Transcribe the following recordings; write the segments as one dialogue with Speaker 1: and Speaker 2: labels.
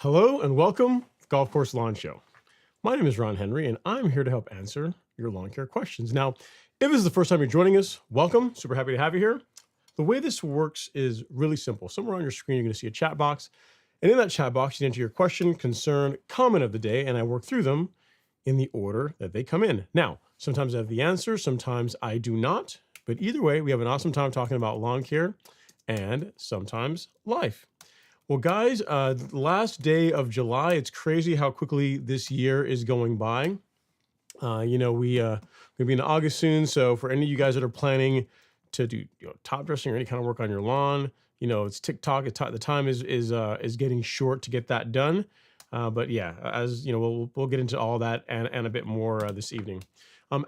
Speaker 1: Hello and welcome to the Golf Course Lawn Show. My name is Ron Henry and I'm here to help answer your lawn care questions. Now, if this is the first time you're joining us, welcome. Super happy to have you here. The way this works is really simple. Somewhere on your screen, you're going to see a chat box. And in that chat box, you enter your question, concern, comment of the day, and I work through them in the order that they come in. Now, sometimes I have the answer, sometimes I do not. But either way, we have an awesome time talking about lawn care and sometimes life. Well, guys, last day of July, it's crazy how quickly this year is going by. We'll be in August soon. So for any of you guys that are planning to do top dressing or any kind of work on your lawn, it's TikTok. The time is getting short to get that done. But yeah, as you know, we'll get into all that and a bit more this evening.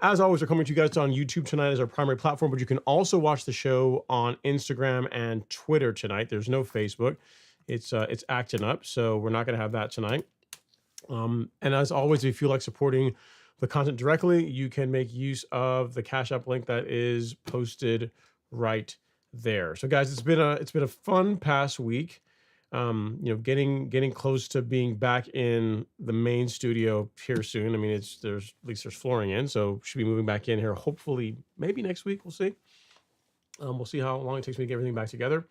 Speaker 1: As always, we're coming to you guys on YouTube tonight as our primary platform, but you can also watch the show on Instagram and Twitter tonight. There's no Facebook. It's acting up, so we're not going to have that tonight. And as always, if you feel like supporting the content directly, you can make use of the Cash App link that is posted right there. So, guys, it's been a fun past week. Getting close to being back in the main studio here soon. I mean, there's flooring in, so should be moving back in here. Hopefully, maybe next week. We'll see. We'll see how long it takes me to get everything back together.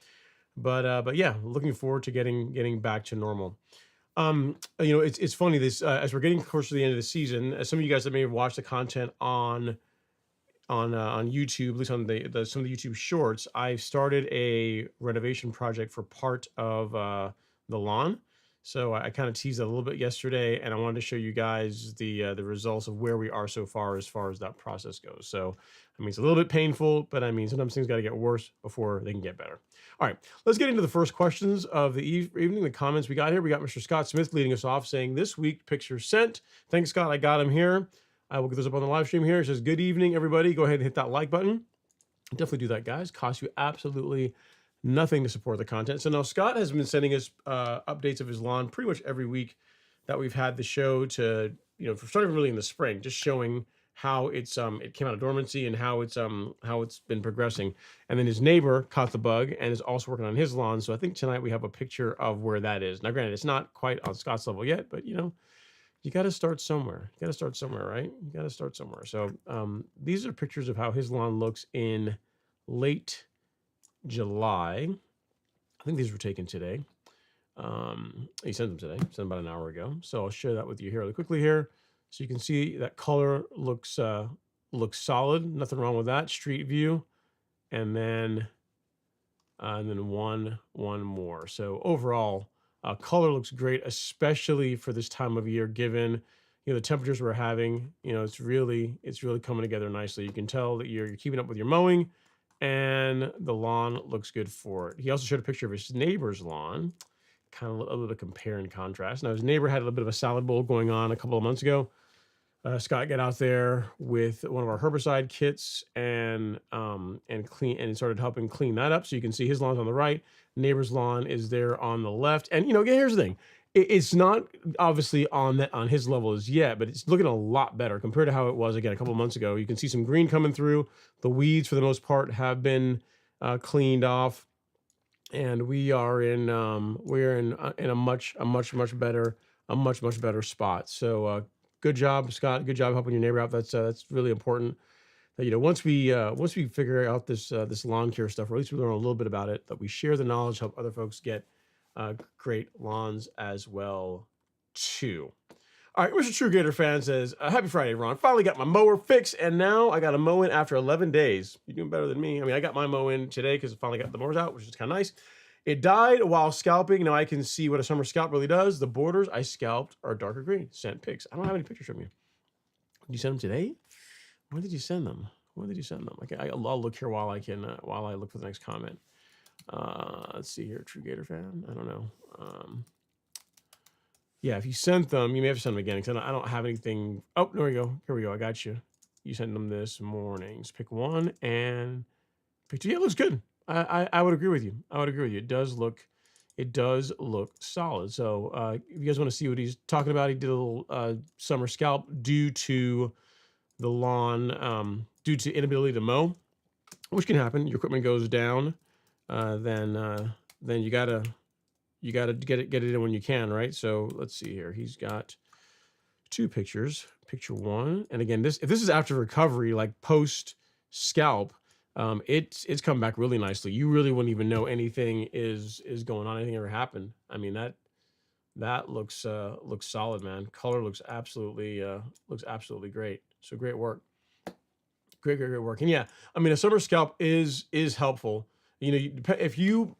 Speaker 1: But yeah, looking forward to getting back to normal. It's funny this as we're getting closer to the end of the season. As some of you guys that may have watched the content on YouTube, at least on some of the YouTube shorts, I've started a renovation project for part of the lawn. So I kind of teased that a little bit yesterday, and I wanted to show you guys the results of where we are so far as that process goes. So I mean, it's a little bit painful, but I mean, sometimes things got to get worse before they can get better. All right, let's get into the first questions of the evening. The comments we got here. We got Mr. Scott Smith leading us off, saying this week picture sent. Thanks, Scott. I got him here. I will get those up on the live stream here. It says, good evening, everybody. Go ahead and hit that like button. Definitely do that, guys. Costs you absolutely nothing to support the content. So now Scott has been sending us updates of his lawn pretty much every week that we've had the show to, for starting really in the spring, just showing how it came out of dormancy and how it's been progressing. And then his neighbor caught the bug and is also working on his lawn. So I think tonight we have a picture of where that is. Now, granted, it's not quite on Scott's level yet, but you got to start somewhere. You got to start somewhere, right? You got to start somewhere. So these are pictures of how his lawn looks in late July. I think these were taken today. He sent them today, sent them about an hour ago. So I'll share that with you here really quickly here. So you can see that color looks solid. Nothing wrong with that. Street view. And then one more. So overall, color looks great, especially for this time of year, given the temperatures we're having. It's really coming together nicely. You can tell that you're keeping up with your mowing, and the lawn looks good for it. He also showed a picture of his neighbor's lawn, kind of a little bit of compare and contrast. Now his neighbor had a little bit of a salad bowl going on a couple of months ago. Scott got out there with one of our herbicide kits and started helping clean that up. So you can see his lawn's on the right, neighbor's lawn is there on the left. And again, here's the thing: it's not obviously on his level as yet, but it's looking a lot better compared to how it was again a couple of months ago. You can see some green coming through. The weeds, for the most part, have been cleaned off, and we're in a much better spot. So. Good job, Scott. Good job helping your neighbor out. That's really important. That once we figure out this lawn care stuff, or at least we learn a little bit about it, that we share the knowledge, help other folks get great lawns as well too. All right, Mr. True Gator fan says, "Happy Friday, Ron. Finally got my mower fixed, and now I got a mow in after 11 days. You're doing better than me. I mean, I got my mow in today because I finally got the mowers out, which is kind of nice. It died while scalping. Now I can see what a summer scalp really does. The borders I scalped are darker green. Sent pics. I don't have any pictures from you. Did you send them today? When did you send them? Okay, I'll look here while I look for the next comment. Let's see here, True Gator fan. I don't know. Yeah, if you sent them, you may have to send them again because I don't have anything. Oh, there we go. Here we go. I got you. You sent them this morning. Just pick one and pick two. Yeah, it looks good. I would agree with you. It does look solid. So if you guys want to see what he's talking about, he did a little summer scalp due to the lawn, due to inability to mow, which can happen. Your equipment goes down, then you gotta get it in when you can, right? So let's see here. He's got two pictures. Picture one, and again, if this is after recovery, like post scalp. It's come back really nicely. You really wouldn't even know anything is going on, anything ever happened. I mean, that looks solid, man. Color looks absolutely great. So great work. Great work. And yeah, I mean, a summer scalp is helpful. If you're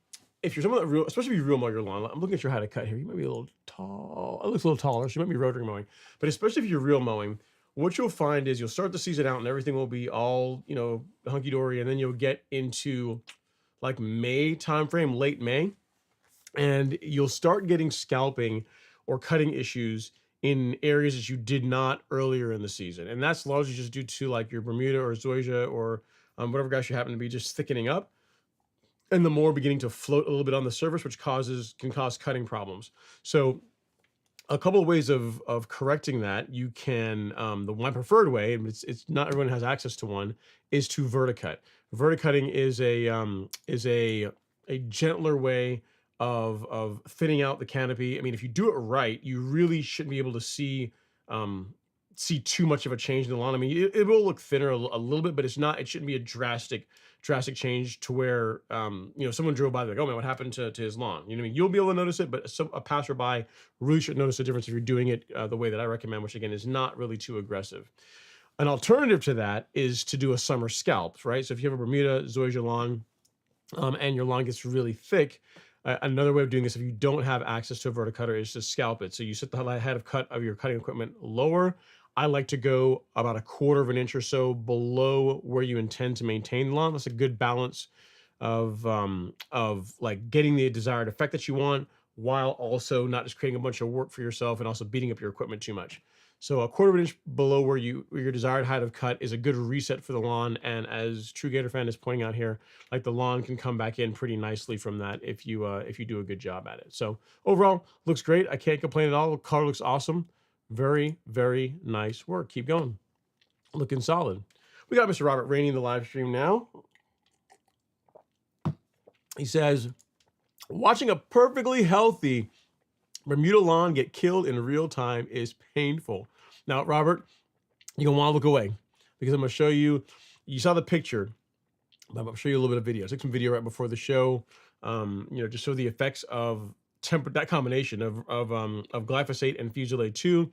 Speaker 1: someone that especially if you real mow your lawn. I'm looking at your how to cut here. You might be a little tall. It looks a little taller, so you might be rotary mowing. But especially if you're real mowing, what you'll find is you'll start the season out and everything will be all, hunky-dory, and then you'll get into like May timeframe, late May, and you'll start getting scalping or cutting issues in areas that you did not earlier in the season. And that's largely just due to like your Bermuda or Zoysia or whatever grass you happen to be just thickening up, and the more beginning to float a little bit on the surface, which can cause cutting problems. So a couple of ways of correcting that. You can my preferred way, and it's not everyone has access to one, is to verticut. Verticutting is a gentler way of thinning out the canopy. I mean, if you do it right, you really shouldn't be able to see too much of a change in the lawn. I mean, it will look thinner a little bit, but it shouldn't be a drastic change to where someone drove by, like, oh man, what happened to his lawn? You know what I mean? You'll be able to notice it, but a passerby really should notice the difference if you're doing it the way that I recommend, which again is not really too aggressive. An alternative to that is to do a summer scalp, right? So if you have a Bermuda Zoysia lawn and your lawn gets really thick, another way of doing this, if you don't have access to a verticutter, is to scalp it. So you set the head of cut of your cutting equipment lower. I like to go about 1/4 of an inch or so below where you intend to maintain the lawn. That's a good balance of like getting the desired effect that you want, while also not just creating a bunch of work for yourself and also beating up your equipment too much. So a quarter of an inch below where your desired height of cut is a good reset for the lawn. And as True Gator Fan is pointing out here, like the lawn can come back in pretty nicely from that if you do a good job at it. So overall, looks great. I can't complain at all. The color looks awesome. Very, very nice work. Keep going. Looking solid. We got Mr. Robert Rainey in the live stream now. He says, watching a perfectly healthy Bermuda lawn get killed in real time is painful. Now, Robert, you're going to want to look away because I'm going to show you. You saw the picture, but I'm going to show you a little bit of video. I took some video right before the show, just show the effects of that combination of glyphosate and Fusilade 2,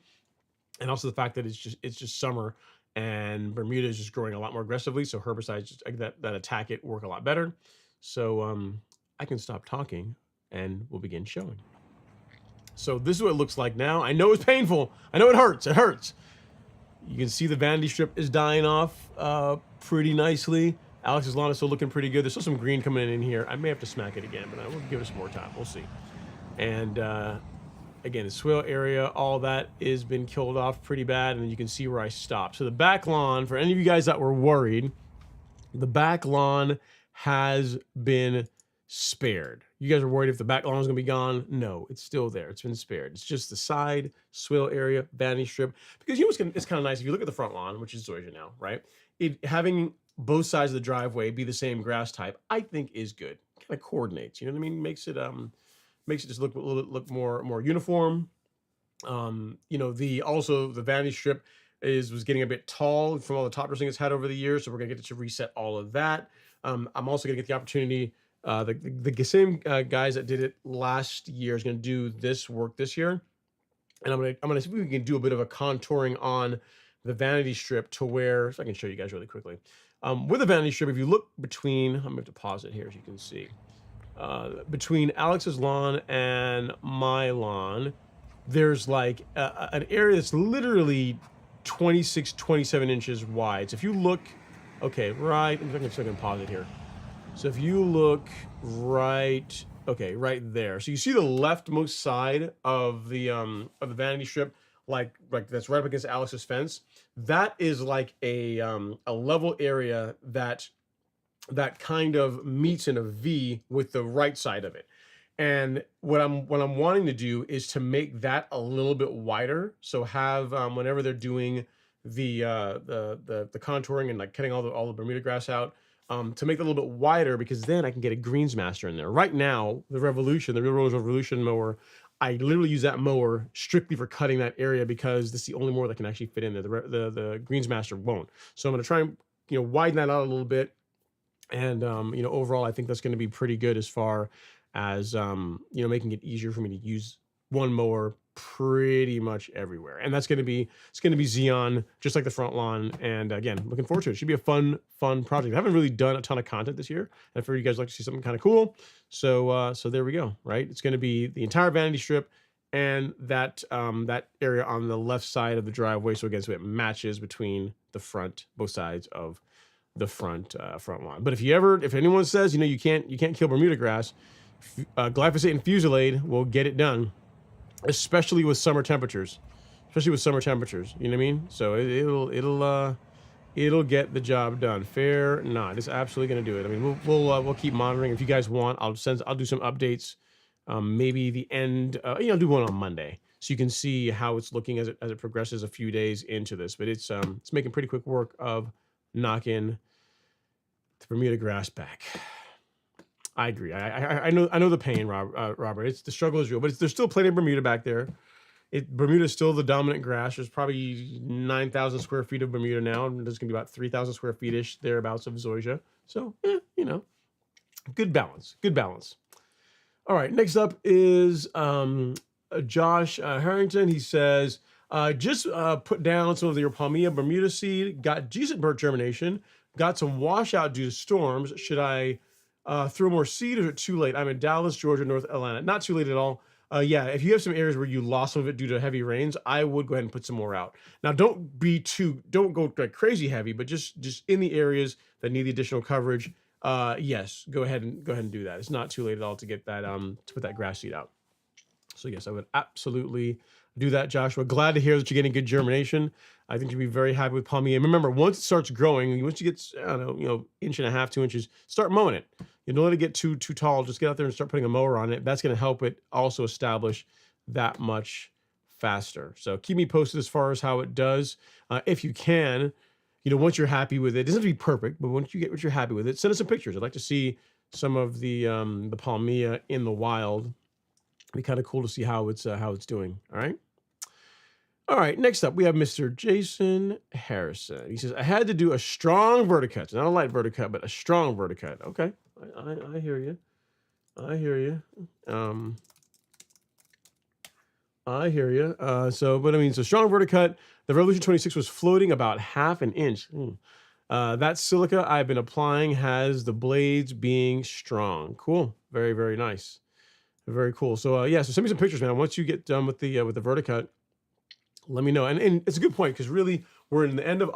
Speaker 1: and also the fact that it's just summer and Bermuda is just growing a lot more aggressively. So herbicides that attack it work a lot better. So I can stop talking and we'll begin showing. So this is what it looks like now. I know it's painful. I know it hurts. It hurts. You can see the vanity strip is dying off pretty nicely. Alex's lawn is still looking pretty good. There's still some green coming in here. I may have to smack it again, but I will give it some more time. We'll see. And again, the swale area, all that has been killed off pretty bad. And then you can see where I stopped. So the back lawn, for any of you guys that were worried, the back lawn has been spared. You guys are worried if the back lawn is going to be gone. No, it's still there. It's been spared. It's just the side swale area, vanity strip. Because it's kind of nice if you look at the front lawn, which is zoysia now, right? Having both sides of the driveway be the same grass type, I think is good. Kind of coordinates. You know what I mean? Makes it just look a little look more uniform. The vanity strip was getting a bit tall from all the top dressing it's had over the years, so we're gonna get to reset all of that. I'm also gonna get the opportunity. The same guys that did it last year is gonna do this work this year, and I'm gonna see if we can do a bit of a contouring on the vanity strip to where, so I can show you guys really quickly. With the vanity strip, if you look between, I'm going to pause it here as you can see, between Alex's lawn and my lawn, there's like an area that's literally 26, 27 inches wide. So if you look, okay, right, I'm going to pause it here. So if you look right, okay, right there. So you see the leftmost side of the vanity strip, like that's right up against Alex's fence. That is like a level area that kind of meets in a V with the right side of it. And what I'm wanting to do is to make that a little bit wider. So have whenever they're doing the contouring and like cutting all the Bermuda grass out, to make it a little bit wider, because then I can get a greens master in there. Right now, the Real Rose Revolution mower, I literally use that mower strictly for cutting that area because this is the only mower that can actually fit in there. The greens master won't. So I'm going to try and widen that out a little bit. And overall, I think that's going to be pretty good as far as making it easier for me to use one mower pretty much everywhere. And it's going to be Xeon, just like the front lawn. And again, looking forward to it. It should be a fun project. I haven't really done a ton of content this year, and for you guys like to see something kind of cool. So there we go. Right, it's going to be the entire vanity strip and that area on the left side of the driveway. So again, so it matches between both sides of the front lawn. But if anyone says you can't kill Bermuda grass, glyphosate and Fusilade will get it done. Especially with summer temperatures. You know what I mean? So it'll get the job done. Fair not. It's absolutely going to do it. I mean, we'll keep monitoring. If you guys want, I'll do some updates. Maybe the end. I'll do one on Monday, so you can see how it's looking as it progresses a few days into this. But it's making pretty quick work of knocking the Bermuda grass back. I agree. I know the pain, Robert. The struggle is real, but there's still plenty of Bermuda back there. Bermuda is still the dominant grass. There's probably 9,000 square feet of Bermuda now, and there's gonna be about 3,000 square feet-ish thereabouts of zoysia. So, good balance. Good balance. All right. Next up is Josh Harrington. He says, just put down some of your Palmilla Bermuda seed. Got decent bird germination. Got some washout due to storms. Should I throw more seed, or is it too late? I'm in Dallas, Georgia, North Atlanta. Not too late at all. If you have some areas where you lost some of it due to heavy rains, I would go ahead and put some more out. Now, don't go like crazy heavy, but just in the areas that need the additional coverage, yes, go ahead and do that. It's not too late at all to get that to put that grass seed out. So yes, I would absolutely do that, Joshua. Glad to hear that you're getting good germination. I think you'll be very happy with palmia. And remember, once it starts growing, once you get, I don't know, inch and a half, 2 inches, start mowing it. You don't let it get too tall. Just get out there and start putting a mower on it. That's going to help it also establish that much faster. So keep me posted as far as how it does. If you can, once you're happy with it, it doesn't have to be perfect, but once you get what you're happy with it, send us some pictures. I'd like to see some of the palmia in the wild. It'd be kind of cool to see how it's doing. All right. All right. Next up, we have Mr. Jason Harrison. He says, I had to do a strong verticut, not a light verticut, but a strong verticut. Okay. I hear you. I hear you. I hear you. So strong verticut. The Revolution 26 was floating about half an inch. That silica I've been applying has the blades being strong. Cool. Very, very nice. Very cool. So so send me some pictures, man. Once you get done with the verticut, let me know. And it's a good point because really we're in the end of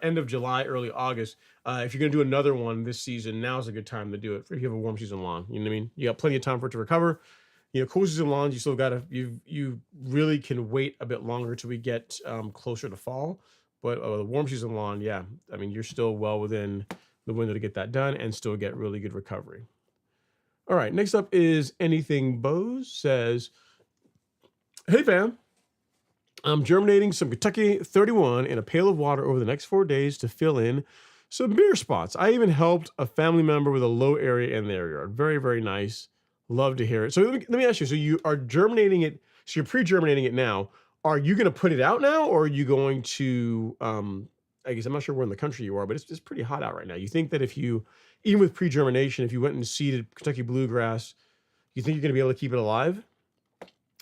Speaker 1: end of July, early August. If you're gonna do another one this season, now's a good time to do it. If you have a warm season lawn, you know what I mean. You got plenty of time for it to recover. Cool season lawns, you still gotta you really can wait a bit longer till we get closer to fall. But the warm season lawn, yeah, I mean you're still well within the window to get that done and still get really good recovery. All right, next up is Anything Bose says, hey fam, I'm germinating some Kentucky 31 in a pail of water over the next 4 days to fill in some bare spots. I even helped a family member with a low area in their yard. Very, very nice. Love to hear it. So let me ask you, so you are germinating it, so you're pre-germinating it now. Are you going to put it out now, or are you going to, I guess I'm not sure where in the country you are, but it's pretty hot out right now. You think that even with pre-germination, if you went and seeded Kentucky bluegrass, you think you're going to be able to keep it alive?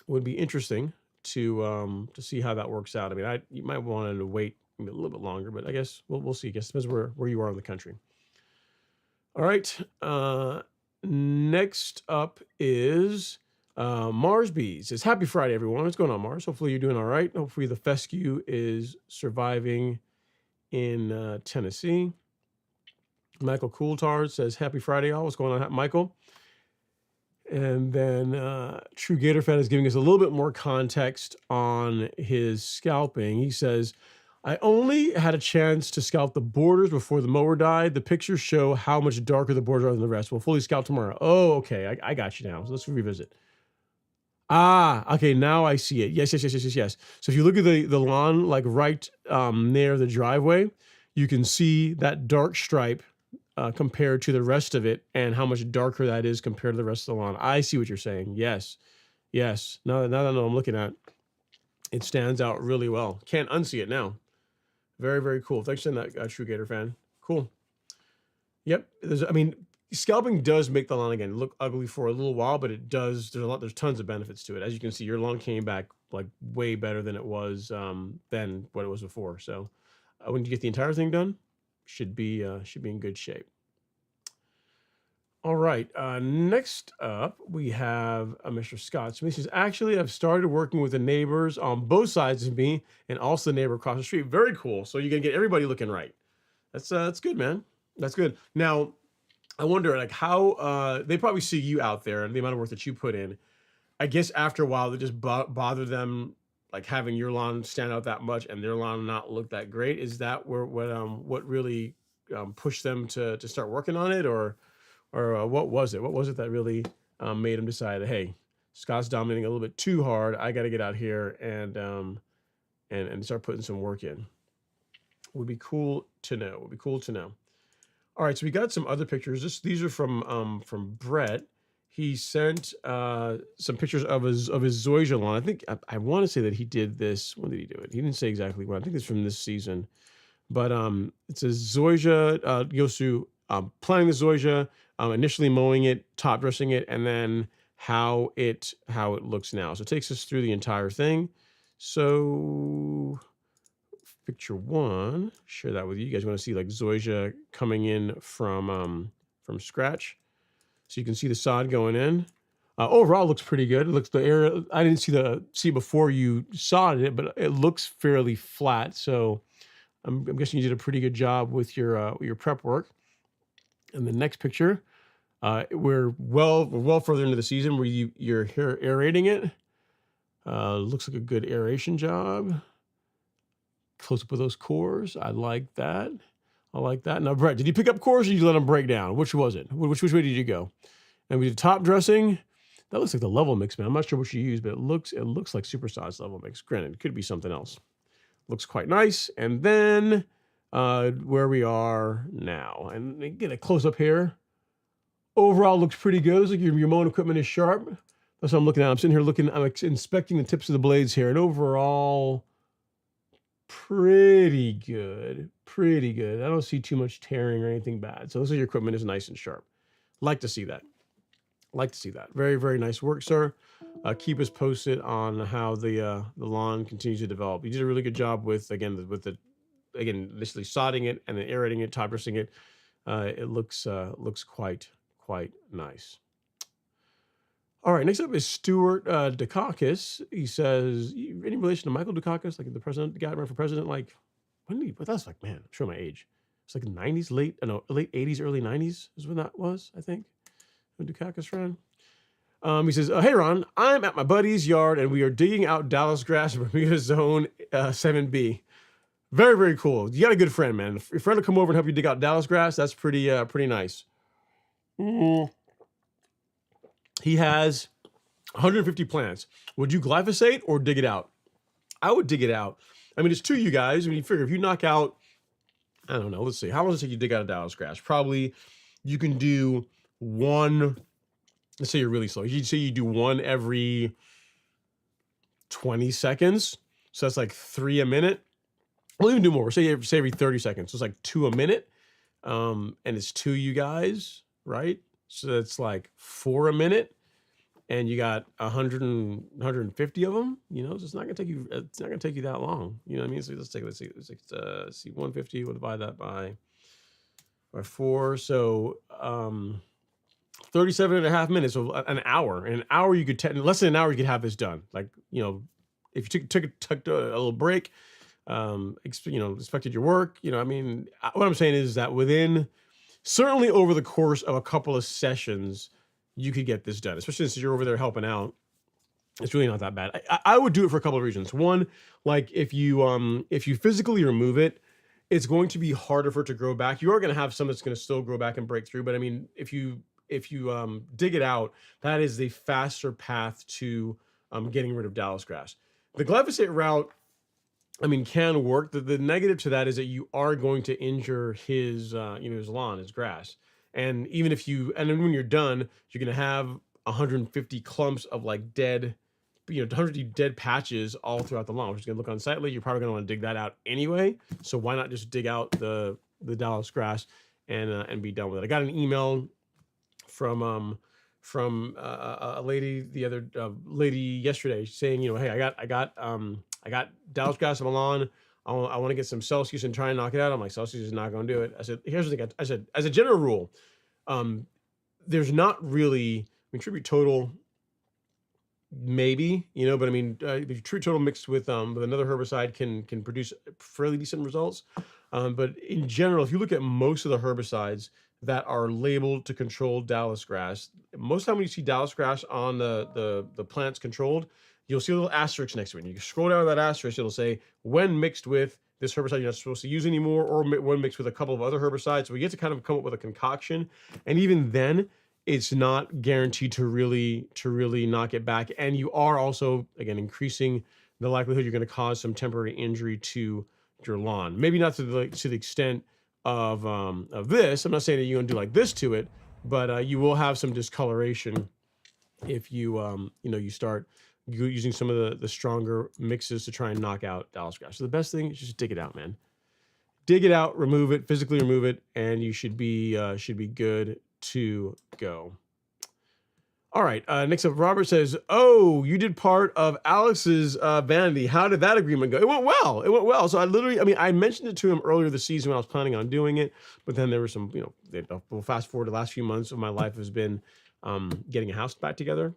Speaker 1: Would be interesting to see how that works out. I mean, you might want to wait a little bit longer, but I guess we'll see. I guess it depends where you are in the country. All right. Next up is Mars Bees. Says, happy Friday, everyone. What's going on, Mars? Hopefully you're doing all right. Hopefully the fescue is surviving in Tennessee. Michael Coulthard says, happy Friday, all. What's going on, Michael? And then True Gator Fan is giving us a little bit more context on his scalping. He says, I only had a chance to scalp the borders before the mower died. The pictures show how much darker the borders are than the rest. We'll fully scalp tomorrow. Oh, okay. I got you now. So let's revisit. Ah, okay. Now I see it. Yes. So if you look at the lawn, like right near the driveway, you can see that dark stripe compared to the rest of it and how much darker that is compared to the rest of the lawn. I see what you're saying. Yes. Now that I know I'm looking at, it stands out really well. Can't unsee it now. Very, very cool. Thanks for that, True Gator Fan. Cool. Yep. Scalping does make the lawn again look ugly for a little while, but it does. There's tons of benefits to it. As you can see, your lawn came back like way better than it was than what it was before. So when you get the entire thing done, should be in good shape. All right. Next up, we have Mr. Scott. So he says, actually, I've started working with the neighbors on both sides of me and also the neighbor across the street. Very cool. So you're going to get everybody looking right. That's good, man. That's good. Now, I wonder, like, how they probably see you out there and the amount of work that you put in. I guess after a while, it just bother them, like having your lawn stand out that much and their lawn not look that great. Is that what really pushed them to start working on it, or what was it? What was it that really made them decide, hey, Scott's dominating a little bit too hard. I got to get out here and start putting some work in. Would be cool to know. All right, so we got some other pictures. These are from Brett. He sent some pictures of his zoysia lawn. I think I want to say that he did this. When did he do it? He didn't say exactly when. I think it's from this season. But it says zoysia goes through planting the zoysia, initially mowing it, top dressing it, and then how it looks now. So it takes us through the entire thing. So picture one, share that with you. You guys want to see like zoysia coming in from scratch. So you can see the sod going in. Overall, it looks pretty good. It looks the area. I didn't see before you sodded it, but it looks fairly flat. So I'm guessing you did a pretty good job with your prep work. And the next picture, We're well further into the season where you're here aerating it. Looks like a good aeration job. Close up with those cores. I like that. Now, Brett, did you pick up cores or did you let them break down? Which was it? Which way did you go? And we did top dressing. That looks like the level mix, man. I'm not sure what you used, but it looks like Supersize level mix. Granted, it could be something else. Looks quite nice. And then where we are now. And get a close up here. Overall looks pretty good. Looks like your mowing equipment is sharp. That's what I'm looking at. I'm sitting here looking, I'm inspecting the tips of the blades here, and overall, pretty good. Pretty good. I don't see too much tearing or anything bad. So it looks like your equipment is nice and sharp. Like to see that. Very, very nice work, sir. Keep us posted on how the lawn continues to develop. You did a really good job with initially sodding it and then aerating it, top dressing it. It looks quite nice. All right, next up is Stuart Dukakis. He says, any relation to Michael Dukakis, like the president, the guy running for president? Like, when did he? But that's like, man, I'm showing my age. It's like the 90s, late 80s, early 90s is when that was, I think, when Dukakis ran. He says, hey, Ron, I'm at my buddy's yard and we are digging out Dallas grass in Bermuda Zone 7B. Very, very cool. You got a good friend, man. If your friend will come over and help you dig out Dallas grass, that's pretty nice. He has 150 plants. Would you glyphosate or dig it out? I would dig it out. I mean, it's two of you guys. I mean, you figure if you knock out, I don't know, let's see. How long does it take you to dig out a Dallas grass? Probably you can do one. Let's say you're really slow. You'd say you do one every 20 seconds. So that's like 3 a minute. We'll even do more. Say every 30 seconds. So it's like 2 a minute. And it's 2 you guys, right? So that's like 4 a minute. And you got 150 of them, you know, so it's not gonna take you that long. You know what I mean? So let's see, 150, we'll divide that by 4. So 37 and a half minutes, so an hour. In an hour, you could less than an hour, you could have this done. Like, you know, if you took a little break, inspected your work, you know, I mean, what I'm saying is that certainly over the course of a couple of sessions, you could get this done, especially since you're over there helping out. It's really not that bad. I would do it for a couple of reasons. One, like if you physically remove it, it's going to be harder for it to grow back. You are going to have some that's going to still grow back and break through. But I mean, if you dig it out, that is the faster path to getting rid of Dallas grass. The glyphosate route, I mean, can work. The negative to that is that you are going to injure his lawn, his grass. And even and then when you're done, you're going to have 150 clumps of like dead, 150 dead patches all throughout the lawn, which is going to look unsightly. You're probably going to want to dig that out anyway. So why not just dig out the Dallas grass and be done with it? I got an email from a lady yesterday saying, hey, I got Dallas grass on my lawn. I want to get some Celsius and try and knock it out. I'm like, Celsius is not going to do it. I said, here's the thing. I said, as a general rule, there's not really, Tribute Total, maybe, but I mean, the Tribute Total mixed with another herbicide can produce fairly decent results. But in general, if you look at most of the herbicides that are labeled to control Dallas grass, most of the time when you see Dallas grass on the plants controlled, you'll see a little asterisk next to it. And you can scroll down that asterisk, it'll say, when mixed with this herbicide you're not supposed to use anymore, or when mixed with a couple of other herbicides. So we get to kind of come up with a concoction. And even then, it's not guaranteed to really knock it back. And you are also, again, increasing the likelihood you're going to cause some temporary injury to your lawn. Maybe not to the extent of this. I'm not saying that you're going to do like this to it, but you will have some discoloration if you you start using some of the stronger mixes to try and knock out Dallas grass. So the best thing is just dig it out, man. Dig it out, remove it, physically remove it, and you should be good to go. All right. Next up, Robert says, "Oh, you did part of Alex's vanity. How did that agreement go?" It went well. So I mentioned it to him earlier this season when I was planning on doing it, but then there were some, we'll fast forward the last few months of my life has been getting a house back together.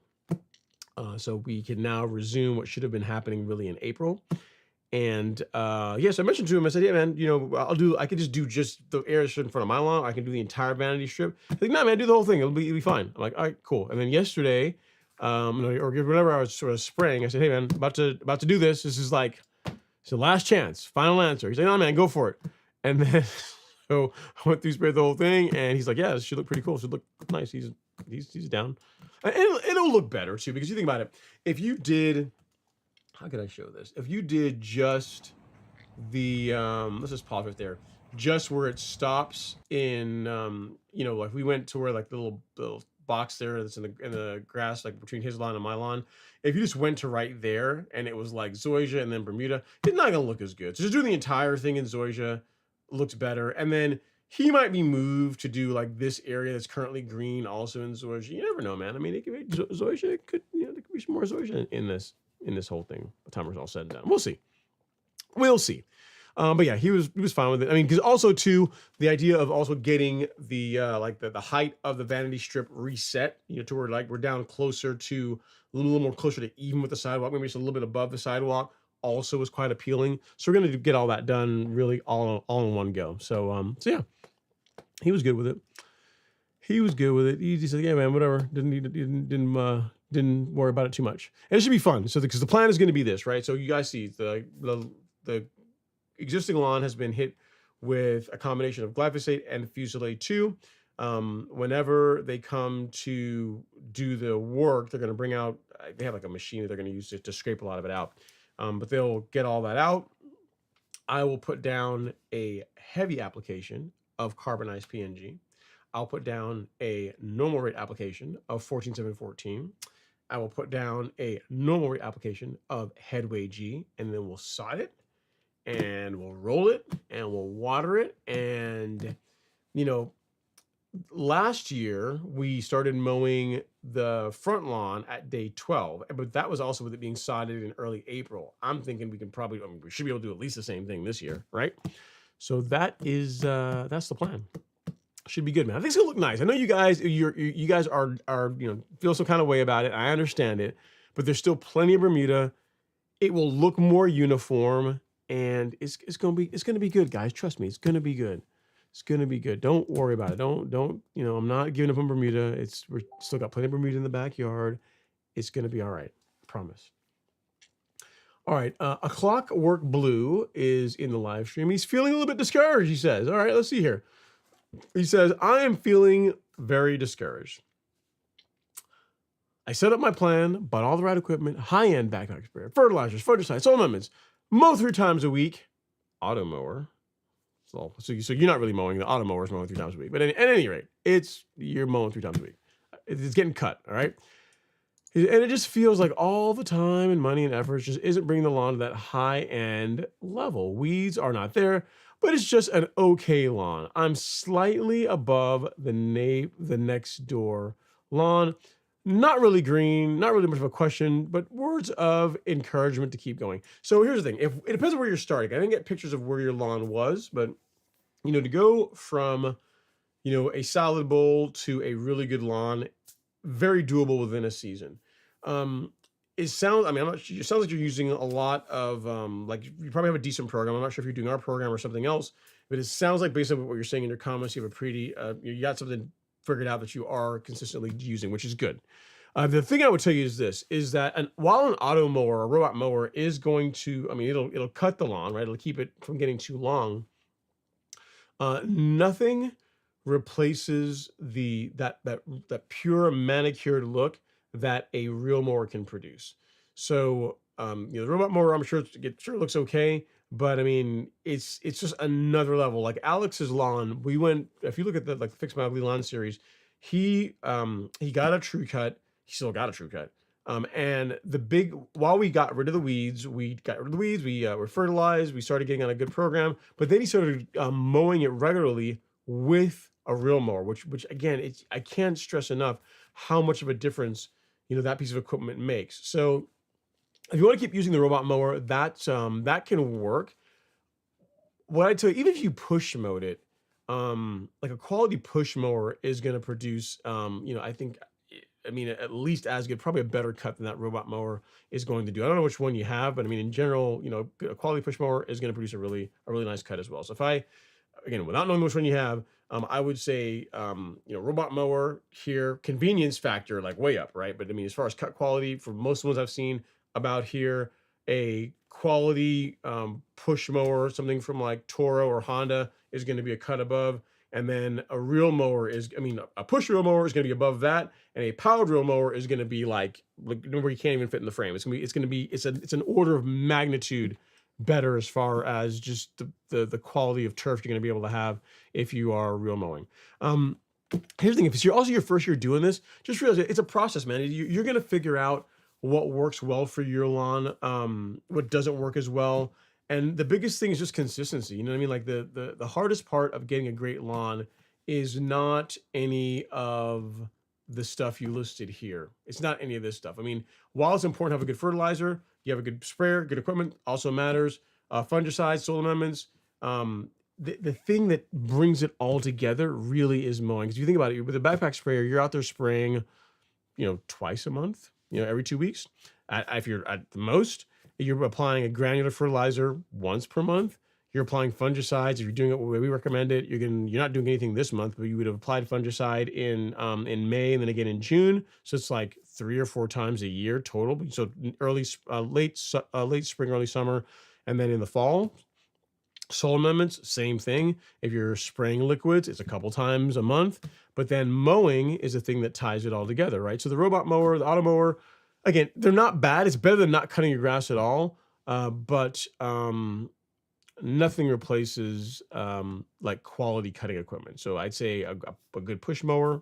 Speaker 1: So we can now resume what should have been happening really in April. And yes, I mentioned to him, I said, "Yeah, man, I could just do just the area strip in front of my lawn. I can do the entire vanity strip." He's like, "No, man, do the whole thing. It'll be fine." I'm like, "All right, cool." And then yesterday, or whenever I was sort of spraying, I said, "Hey, man, about to do this. This is like it's the last chance, final answer." He's like, "No, man, go for it." And then so I went through sprayed the whole thing, and he's like, "Yeah, this should look pretty cool. It should look nice." He's down. And it'll look better too, because you think about it. If you did, how could I show this? If you did just the let's just pause right there, just where it stops in like we went to where like the little box there that's in the grass, like between his lawn and my lawn. If you just went to right there and it was like zoysia and then Bermuda, it's not gonna look as good. So just doing the entire thing in zoysia looks better. And then he might be moved to do like this area that's currently green also in zoysia. You never know, man. I mean, it could be zoysia. It could, there could be some more zoysia in this whole thing. The timer's all said and done. We'll see. We'll see. But yeah, he was fine with it. I mean, because also too, the idea of also getting the like the height of the vanity strip reset, to where like we're down closer to a little more closer to even with the sidewalk, maybe just a little bit above the sidewalk, also was quite appealing. So we're gonna get all that done really all in one go. So yeah, he was good with it. He was good with it. He just said, "Yeah, man, whatever." Didn't worry about it too much. And it should be fun. So because the plan is going to be this, right? So you guys see the existing lawn has been hit with a combination of glyphosate and Fusilade 2. Whenever they come to do the work, they're going to bring out, they have like a machine that they're going to use to scrape a lot of it out. But they'll get all that out. I will put down a heavy application of carbonized PNG. I'll put down a normal rate application of 14714. I will put down a normal rate application of Headway G, and then we'll sod it, and we'll roll it, and we'll water it. And, last year we started mowing the front lawn at day 12, but that was also with it being sodded in early April. I'm thinking we should be able to do at least the same thing this year, right? So that's the plan. Should be good, man. I think it's gonna look nice. I know you guys, you guys are feel some kind of way about it. I understand it, but there's still plenty of Bermuda. It will look more uniform, and it's gonna be good, guys. Trust me, it's gonna be good. It's gonna be good. Don't worry about it. Don't I'm not giving up on Bermuda. We're still got plenty of Bermuda in the backyard. It's gonna be all right. I promise. All right, a Clockwork Blue is in the live stream. He's feeling a little bit discouraged. He says, "All right, let's see here." He says, "I am feeling very discouraged. I set up my plan, bought all the right equipment, high-end backpack sprayer, fertilizers, fungicides, soil amendments, mow 3 times a week, auto mower." So you're not really mowing. The auto mower is mowing 3 times a week. But at any rate, you're mowing 3 times a week. It's getting cut, all right? And it just feels like all the time and money and effort just isn't bringing the lawn to that high-end level. Weeds are not there, but it's just an okay lawn. I'm slightly above the next door lawn. Not really green, not really much of a question, but words of encouragement to keep going. So here's the thing. It depends on where you're starting. I didn't get pictures of where your lawn was, but to go from a solid bowl to a really good lawn, very doable within a season. It sounds like you're using a lot of like you probably have a decent program. I'm not sure if you're doing our program or something else, but it sounds like based on what you're saying in your comments, you have a pretty you got something figured out that you are consistently using, which is good. The thing I would tell you is that while an auto mower or a robot mower is going to, it'll cut the lawn, right? It'll keep it from getting too long. Nothing replaces that pure manicured look that a real mower can produce. So the robot mower, I'm sure it looks okay, but it's just another level. Like Alex's lawn, if you look at the Fix My Ugly Lawn series, he got a true cut. He still got a true cut. And while we got rid of the weeds, we were fertilized, we started getting on a good program, but then he started mowing it regularly with a real mower, which again, I can't stress enough how much of a difference, that piece of equipment makes. So if you want to keep using the robot mower, that can work. What I tell you, even if you push mowed it, like a quality push mower is going to produce, I think I mean, at least as good, probably a better cut than that robot mower is going to do. I don't know which one you have, but I mean, in general, a quality push mower is going to produce a really nice cut as well. So if I, again, without knowing which one you have, I would say, robot mower here, convenience factor, like way up, right? But I mean, as far as cut quality, for most of the ones I've seen about here, a quality push mower, something from like Toro or Honda, is going to be a cut above. And then a reel mower is, I mean, a push reel mower is going to be above that, and a power drill mower is going to be like where you can't even fit in the frame. It's an order of magnitude better as far as just the quality of turf you're going to be able to have if you are reel mowing. Here's the thing: if it's also your first year doing this, just realize it's a process, man. You're going to figure out what works well for your lawn, what doesn't work as well. And the biggest thing is just consistency. You know what I mean? Like the hardest part of getting a great lawn is not any of the stuff you listed here. It's not any of this stuff. I mean, while it's important to have a good fertilizer, you have a good sprayer, good equipment also matters. Fungicides, soil amendments. The thing that brings it all together really is mowing. Because if you think about it, with a backpack sprayer, you're out there spraying, twice a month, every 2 weeks. If you're at the most, you're applying a granular fertilizer once per month. You're applying fungicides. If you're doing it the way we recommend it, you're not doing anything this month, but you would have applied fungicide in May and then again in June. So it's like 3 or 4 times a year total. So late spring, early summer, and then in the fall. Soil amendments, same thing. If you're spraying liquids, it's a couple times a month. But then mowing is the thing that ties it all together, right? So the robot mower, the auto mower, again, they're not bad. It's better than not cutting your grass at all. But nothing replaces like quality cutting equipment. So I'd say a good push mower,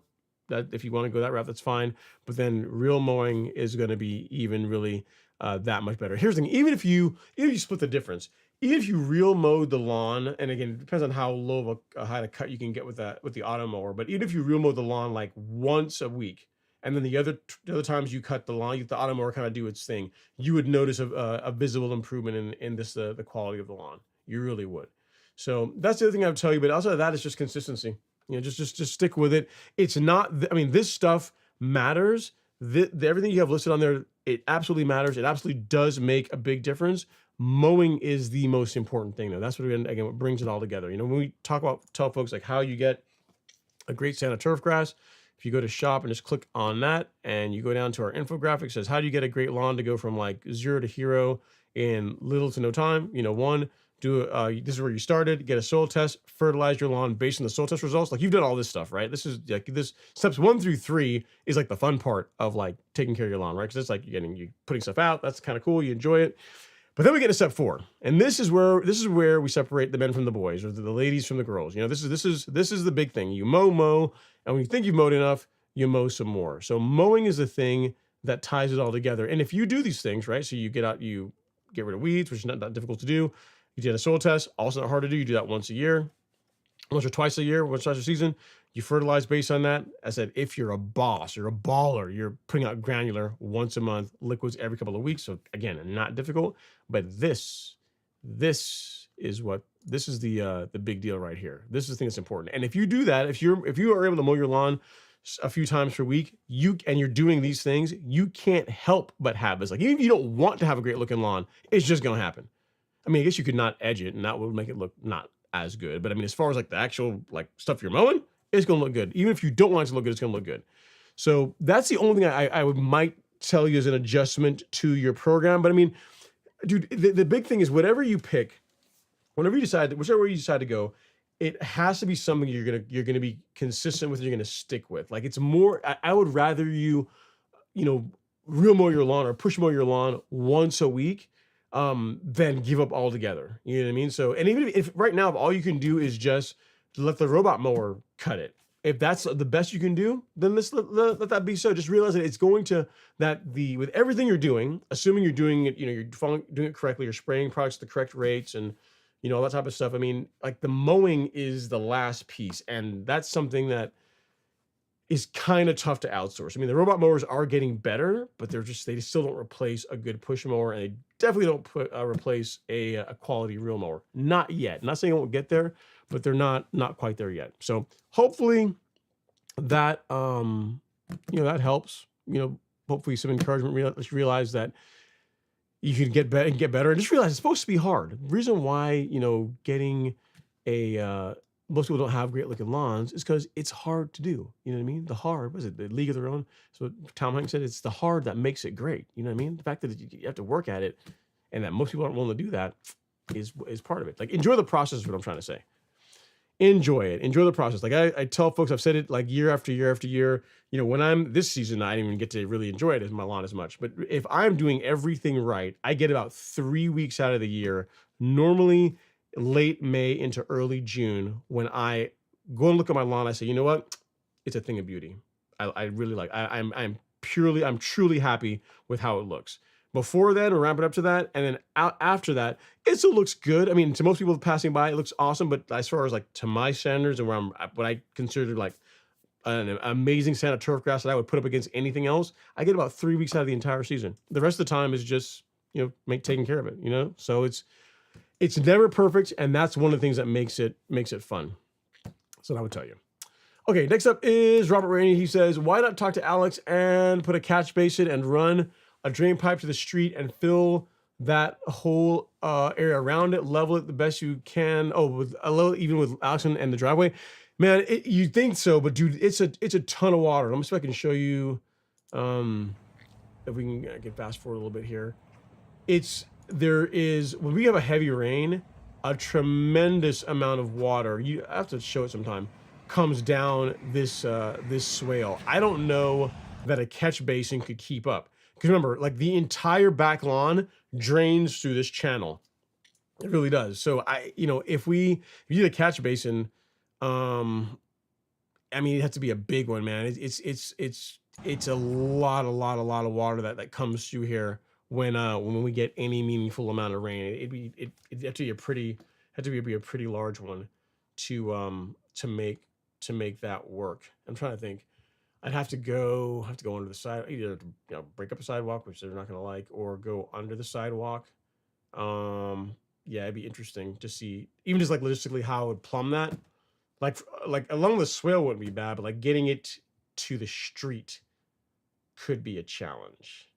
Speaker 1: that if you want to go that route, that's fine. But then real mowing is going to be even really that much better. Here's the thing: even if you split the difference, even if you real mowed the lawn, and again, it depends on how low of a high cut you can get with the auto mower. But even if you real mow the lawn like once a week, and then the other times you cut the lawn, the auto mower kind of do its thing, you would notice a visible improvement in the quality of the lawn. You really would. So that's the other thing I would tell you. But outside of that, it's just consistency. Just stick with it. It's not. I mean, this stuff matters. Everything you have listed on there, it absolutely matters. It absolutely does make a big difference. Mowing is the most important thing, though. That's what brings it all together. When we tell folks like how you get a great stand of turf grass. If you go to shop and just click on that, and you go down to our infographic, it says how do you get a great lawn to go from like 0 to hero in little to no time. This is where you started. Get a soil test, fertilize your lawn based on the soil test results. Like, you've done all this stuff, right? This is like this steps 1 through 3 is like the fun part of like taking care of your lawn, right? Because it's like you putting stuff out. That's kind of cool. You enjoy it. But then we get to step 4, and this is where we separate the men from the boys, or the ladies from the girls. This is the big thing. You mow, and when you think you've mowed enough, you mow some more. So mowing is the thing that ties it all together. And if you do these things right, so you get rid of weeds, which is not that difficult to do. You did a soil test, also not hard to do. You do that once a year, once or twice a year, once or twice a season. You fertilize based on that. I said, if you're a boss, you're a baller, you're putting out granular once a month, liquids every couple of weeks. So again, not difficult, but this is the big deal right here. This is the thing that's important. And if you do that, if you are able to mow your lawn a few times per week, and you're doing these things, you can't help but have this. Like, even if you don't want to have a great looking lawn, it's just going to happen. I mean, I guess you could not edge it, and that would make it look not as good. But I mean, as far as like the actual like stuff you're mowing, it's going to look good. Even if you don't want it to look good, it's going to look good. So that's the only thing I might tell you as an adjustment to your program. But I mean, dude, the big thing is whatever you pick, whichever way you decide to go, it has to be something you're gonna be consistent with. You're gonna stick with. Like, it's more. I would rather you real mow your lawn or push mow your lawn once a week than give up altogether. You know what I mean? So, and even if right now, if all you can do is just let the robot mower cut it, if that's the best you can do, then let that be so. Just realize that it's going to, with everything you're doing, assuming you're doing it, you're doing it correctly, you're spraying products at the correct rates, and all that type of stuff. I mean, like, the mowing is the last piece, and that's something that is kind of tough to outsource. I mean, the robot mowers are getting better, but they still don't replace a good push mower, and they definitely don't replace a quality reel mower. Not yet. I'm not saying it won't get there, but they're not quite there yet. So hopefully that that helps. hopefully some encouragement. Realize that you can get better and get better, and just realize it's supposed to be hard. The reason why getting a most people don't have great looking lawns is because it's hard to do. You know what I mean? The hard, was it the League of Their Own? So Tom Hanks said it's the hard that makes it great. You know what I mean? The fact that you have to work at it, and that most people aren't willing to do that, is part of it. Like, enjoy the process is what I'm trying to say. Enjoy it. Enjoy the process. Like I tell folks, I've said it like year after year after year. When I'm this season, I didn't even get to really enjoy it as my lawn as much. But if I'm doing everything right, I get about 3 weeks out of the year, normally late May into early June, when I go and look at my lawn. I say, you know what? It's a thing of beauty. I really like. I'm truly happy with how it looks. Before then, we're ramping up to that, and then after that, it still looks good. I mean, to most people passing by, it looks awesome. But as far as like to my standards and what I consider like an amazing stand of turf grass that I would put up against anything else, I get about 3 weeks out of the entire season. The rest of the time is just taking care of it. So it's never perfect, and that's one of the things that makes it fun. So I would tell you. Okay, next up is Robert Rainey. He says, why not talk to Alex and put a catch basin and run a drain pipe to the street and fill that whole area around it, level it the best you can. Oh, with a little, even with Alex and the driveway, man. You think so, but dude, it's a ton of water. Let me see if I can show you. If we can get fast forward a little bit here. There is, when we have a heavy rain, a tremendous amount of water. I have to show it sometime. Comes down this swale. I don't know that a catch basin could keep up. Because remember, like the entire back lawn drains through this channel. It really does. So if you do a catch basin, I mean, it has to be a big one, man. It's a lot of water that comes through here when we get any meaningful amount of rain. It'd have to be a pretty large one to make that work. I'm trying to think. I'd have to go under the side, either break up a sidewalk, which they're not going to like, or go under the sidewalk. Yeah, it'd be interesting to see, even just like logistically how I would plumb that. Like along the swale wouldn't be bad, but like getting it to the street could be a challenge.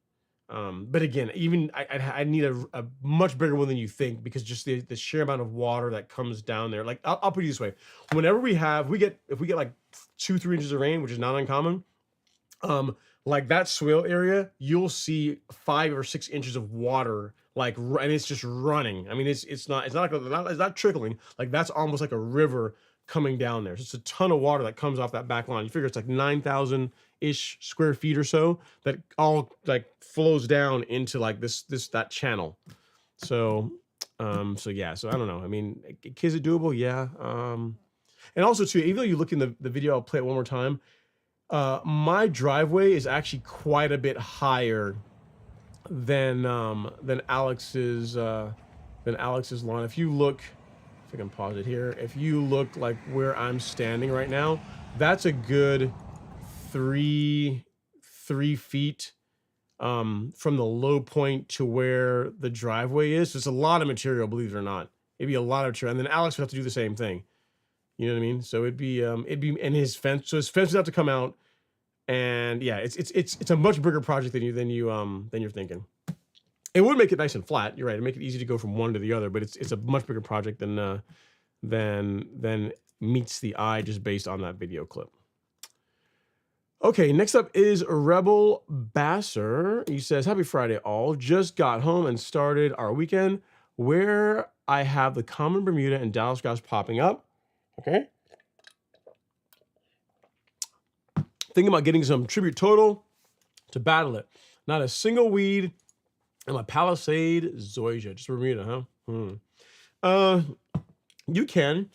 Speaker 1: But again, even I need a much bigger one than you think, because just the sheer amount of water that comes down there. Like I'll put it this way: whenever if we get like 2-3 inches of rain, which is not uncommon, like that swale area, you'll see 5 or 6 inches of water, and it's just running. I mean, it's not trickling. Like that's almost like a river coming down there. So it's a ton of water that comes off that back line. You figure it's like 9,000-ish square feet or so that all like flows down into like that channel. So yeah, so I don't know. I mean, is it doable? Yeah. And also too, even though you look in the video, I'll play it one more time. My driveway is actually quite a bit higher than Alex's lawn. If you look, if I can pause it here, if you look like where I'm standing right now, that's a good 3 feet from the low point to where the driveway is. So it's a lot of material, believe it or not. It'd be a lot of material, and then Alex would have to do the same thing. You know what I mean? So it'd be and his fence. So his fence would have to come out, and yeah, it's a much bigger project than you're thinking. It would make it nice and flat. You're right. It'd make it easy to go from one to the other, but it's a much bigger project than meets the eye just based on that video clip. Okay, next up is Rebel Basser. He says, happy Friday all. Just got home and started our weekend where I have the common Bermuda and Dallas grass popping up. Okay. Thinking about getting some Tribute Total to battle it. Not a single weed in my Palisade zoysia. Just Bermuda, huh? You can.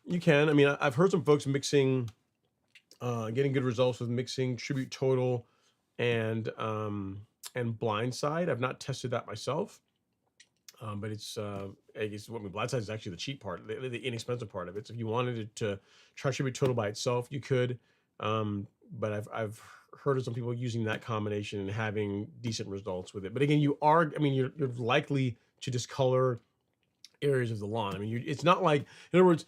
Speaker 1: I mean, I've heard some folks mixing, getting good results with mixing Tribute Total and Blindside. I've not tested that myself. But it's, I guess Blindside is actually the cheap part, the inexpensive part of it. So if you wanted to try Tribute Total by itself, you could. But I've heard of some people using that combination and having decent results with it. But again, you're likely to discolor areas of the lawn. I mean, it's not like, in other words,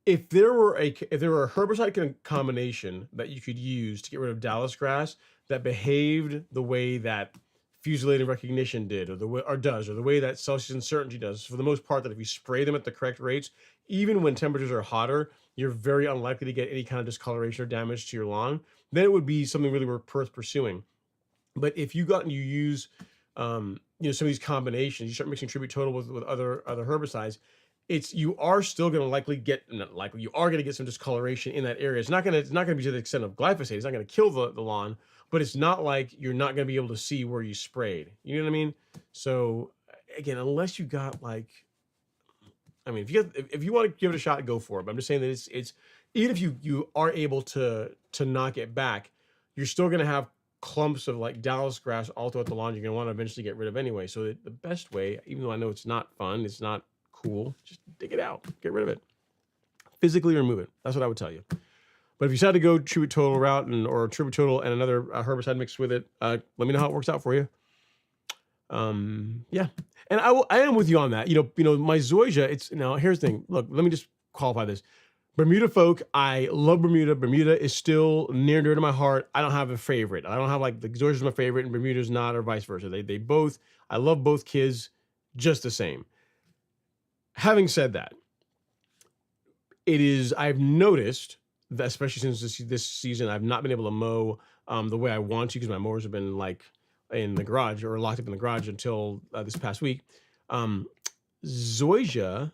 Speaker 1: if there were a herbicide combination that you could use to get rid of Dallas grass that behaved the way that fusilated recognition did, or the way or does, or the way that Celsius uncertainty does, for the most part, that if you spray them at the correct rates, even when temperatures are hotter, you're very unlikely to get any kind of discoloration or damage to your lawn. Then it would be something really worth pursuing. But if you use, some of these combinations, you start mixing tribute total with other herbicides, you are still going to likely get, not likely, you are going to get some discoloration in that area. It's not going to be to the extent of glyphosate. It's not going to kill the lawn, but it's not like you're not going to be able to see where you sprayed. You know what I mean? So again, unless you got like, I mean, if you want to give it a shot, go for it. But I'm just saying that it's even if you are able to knock it back, you're still going to have clumps of like Dallas grass all throughout the lawn you're going to want to eventually get rid of anyway. So the best way, even though I know it's not fun, it's not cool, just dig it out, get rid of it, physically remove it. That's what I would tell you. But if you decide to go tribute total route or tribute total and another herbicide mixed with it, let me know how it works out for you. Yeah, and I am with you on that. You know, my zoysia. It's now here's the thing. Look, let me just qualify this. Bermuda folk, I love Bermuda. Bermuda is still near and dear to my heart. I don't have a favorite. I don't have like the zoysia is my favorite and Bermuda's not, or vice versa. They both. I love both kids just the same. Having said that, I've noticed that, especially since this season, I've not been able to mow the way I want to because my mowers have been like in the garage or locked up in the garage until this past week. Zoysia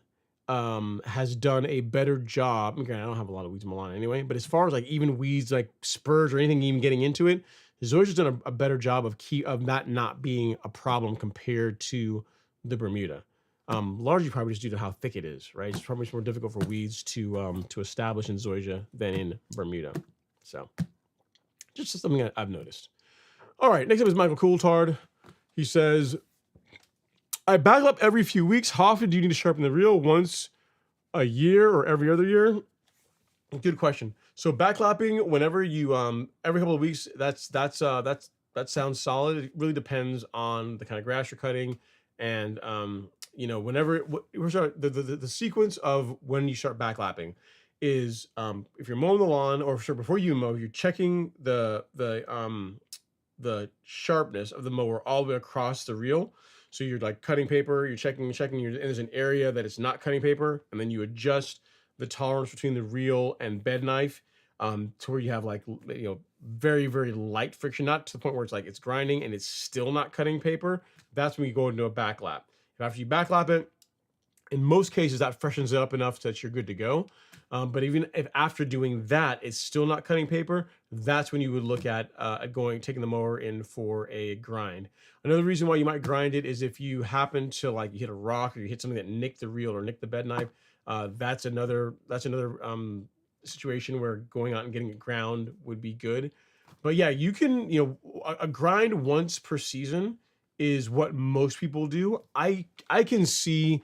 Speaker 1: has done a better job. Again, I don't have a lot of weeds in my lawn anyway, but as far as like even weeds like spurs or anything even getting into it, Zoysia's done a better job of that not being a problem compared to the Bermuda. Largely probably just due to how thick it is, right? It's probably more difficult for weeds to establish in zoysia than in Bermuda. So just something I've noticed. All right, next up is Michael Coulthard. He says, I backlap every few weeks. How often do you need to sharpen the reel? Once a year or every other year? Good question. So backlapping whenever you every couple of weeks, that sounds solid. It really depends on the kind of grass you're cutting and whenever the sequence of when you start backlapping is if you're mowing the lawn or before you mow, you're checking the sharpness of the mower all the way across the reel. So you're like cutting paper, you're checking, and there's an area that it's not cutting paper, and then you adjust the tolerance between the reel and bed knife to where you have like very, very light friction, not to the point where it's like it's grinding and it's still not cutting paper. That's when you go into a backlap. After you backlap it, in most cases that freshens it up enough that you're good to go. But even if after doing that it's still not cutting paper, that's when you would look at taking the mower in for a grind. Another reason why you might grind it is if you happen to like you hit a rock or you hit something that nicked the reel or nicked the bed knife. That's another situation where going out and getting it ground would be good. But yeah, you can, a grind once per season is what most people do. I can see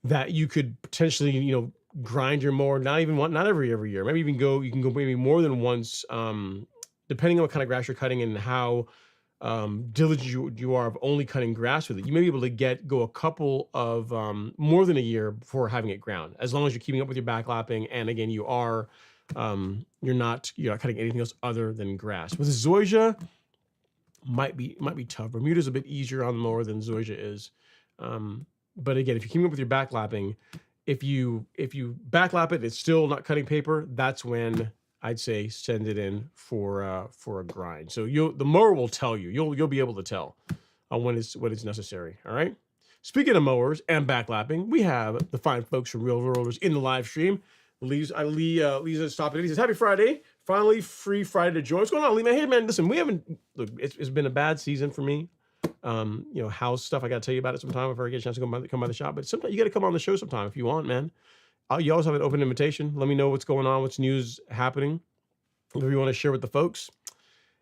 Speaker 1: that you could potentially, grind your mower, not every year. Maybe you can go maybe more than once, depending on what kind of grass you're cutting and how diligent you are of only cutting grass with it. You may be able to go a couple of more than a year before having it ground, as long as you're keeping up with your backlapping. And again, you're not cutting anything else other than grass. With zoysia, might be tough. Bermuda's a bit easier on the mower than zoysia is. But again, if you keep up with your backlapping, if you backlap it, it's still not cutting paper. That's when I'd say send it in for a grind. So the mower will tell you. You'll be able to tell when it's necessary. All right. Speaking of mowers and backlapping, we have the fine folks from Real Rollers in the live stream. Lee's stopping in. He says, "Happy Friday! Finally, free Friday to join." What's going on, Lee? Man, hey man, listen, it's been a bad season for me. House stuff. I got to tell you about it sometime if I get a chance to come by the shop. But sometimes you got to come on the show sometime if you want, man. You always have an open invitation. Let me know what's going on, what's news happening, if you want to share with the folks.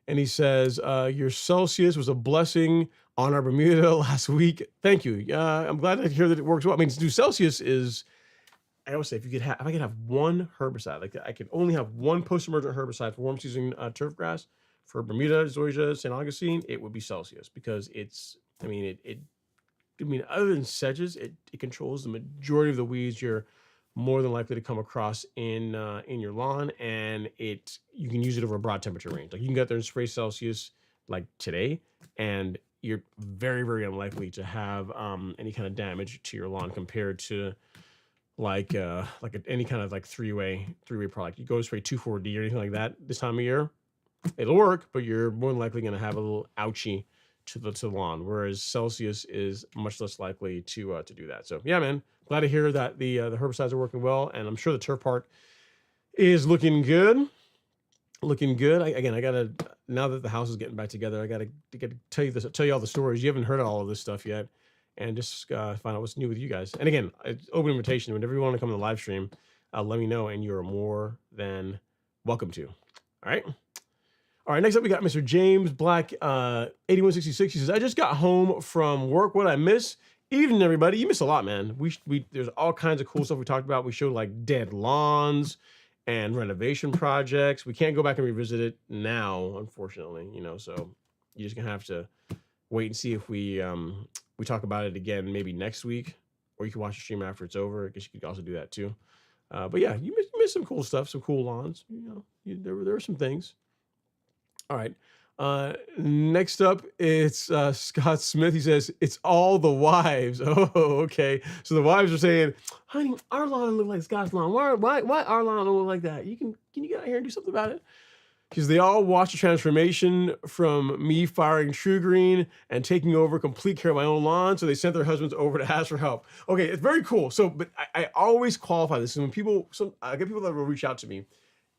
Speaker 1: And he says, your Celsius was a blessing on our Bermuda last week. Thank you. I'm glad to hear that it works well. I mean, Celsius is, I always say, if I could have one herbicide, like I could only have one post-emergent herbicide for warm season turf grass, for Bermuda, zoysia, St. Augustine, it would be Celsius, because other than sedges, it controls the majority of the weeds you're more than likely to come across in your lawn, and you can use it over a broad temperature range. Like you can get there and spray Celsius like today, and you're very, very unlikely to have any kind of damage to your lawn compared to any kind of like three-way product. You go spray 2,4-D or anything like that this time of year, it'll work, but you're more than likely going to have a little ouchie to the lawn. Whereas Celsius is much less likely to do that. So yeah, man, glad to hear that the herbicides are working well, and I'm sure the turf part is looking good. Looking good. I gotta, now that the house is getting back together, I gotta tell you all the stories. You haven't heard all of this stuff yet, and just find out what's new with you guys. And again, it's open invitation. Whenever you want to come to the live stream, let me know, and you're more than welcome to. All right. All right, next up we got Mr. James Black, 8166. He says, I just got home from work. What I miss? Evening, everybody. You miss a lot, man. There's all kinds of cool stuff we talked about. We showed like dead lawns and renovation projects. We can't go back and revisit it now, unfortunately. So you're just gonna have to wait and see if we talk about it again maybe next week, or you can watch the stream after it's over. I guess you could also do that too. But yeah, you miss some cool stuff, some cool lawns. There were some things. All right. Next up, it's Scott Smith. He says, it's all the wives. Oh, okay. So the wives are saying, honey, our lawn look like Scott's lawn. Why our lawn don't look like that? Can you get out here and do something about it? Because they all watched the transformation from me firing True Green and taking over complete care of my own lawn. So they sent their husbands over to ask for help. Okay, it's very cool. So, but I always qualify this. And when I get people that will reach out to me,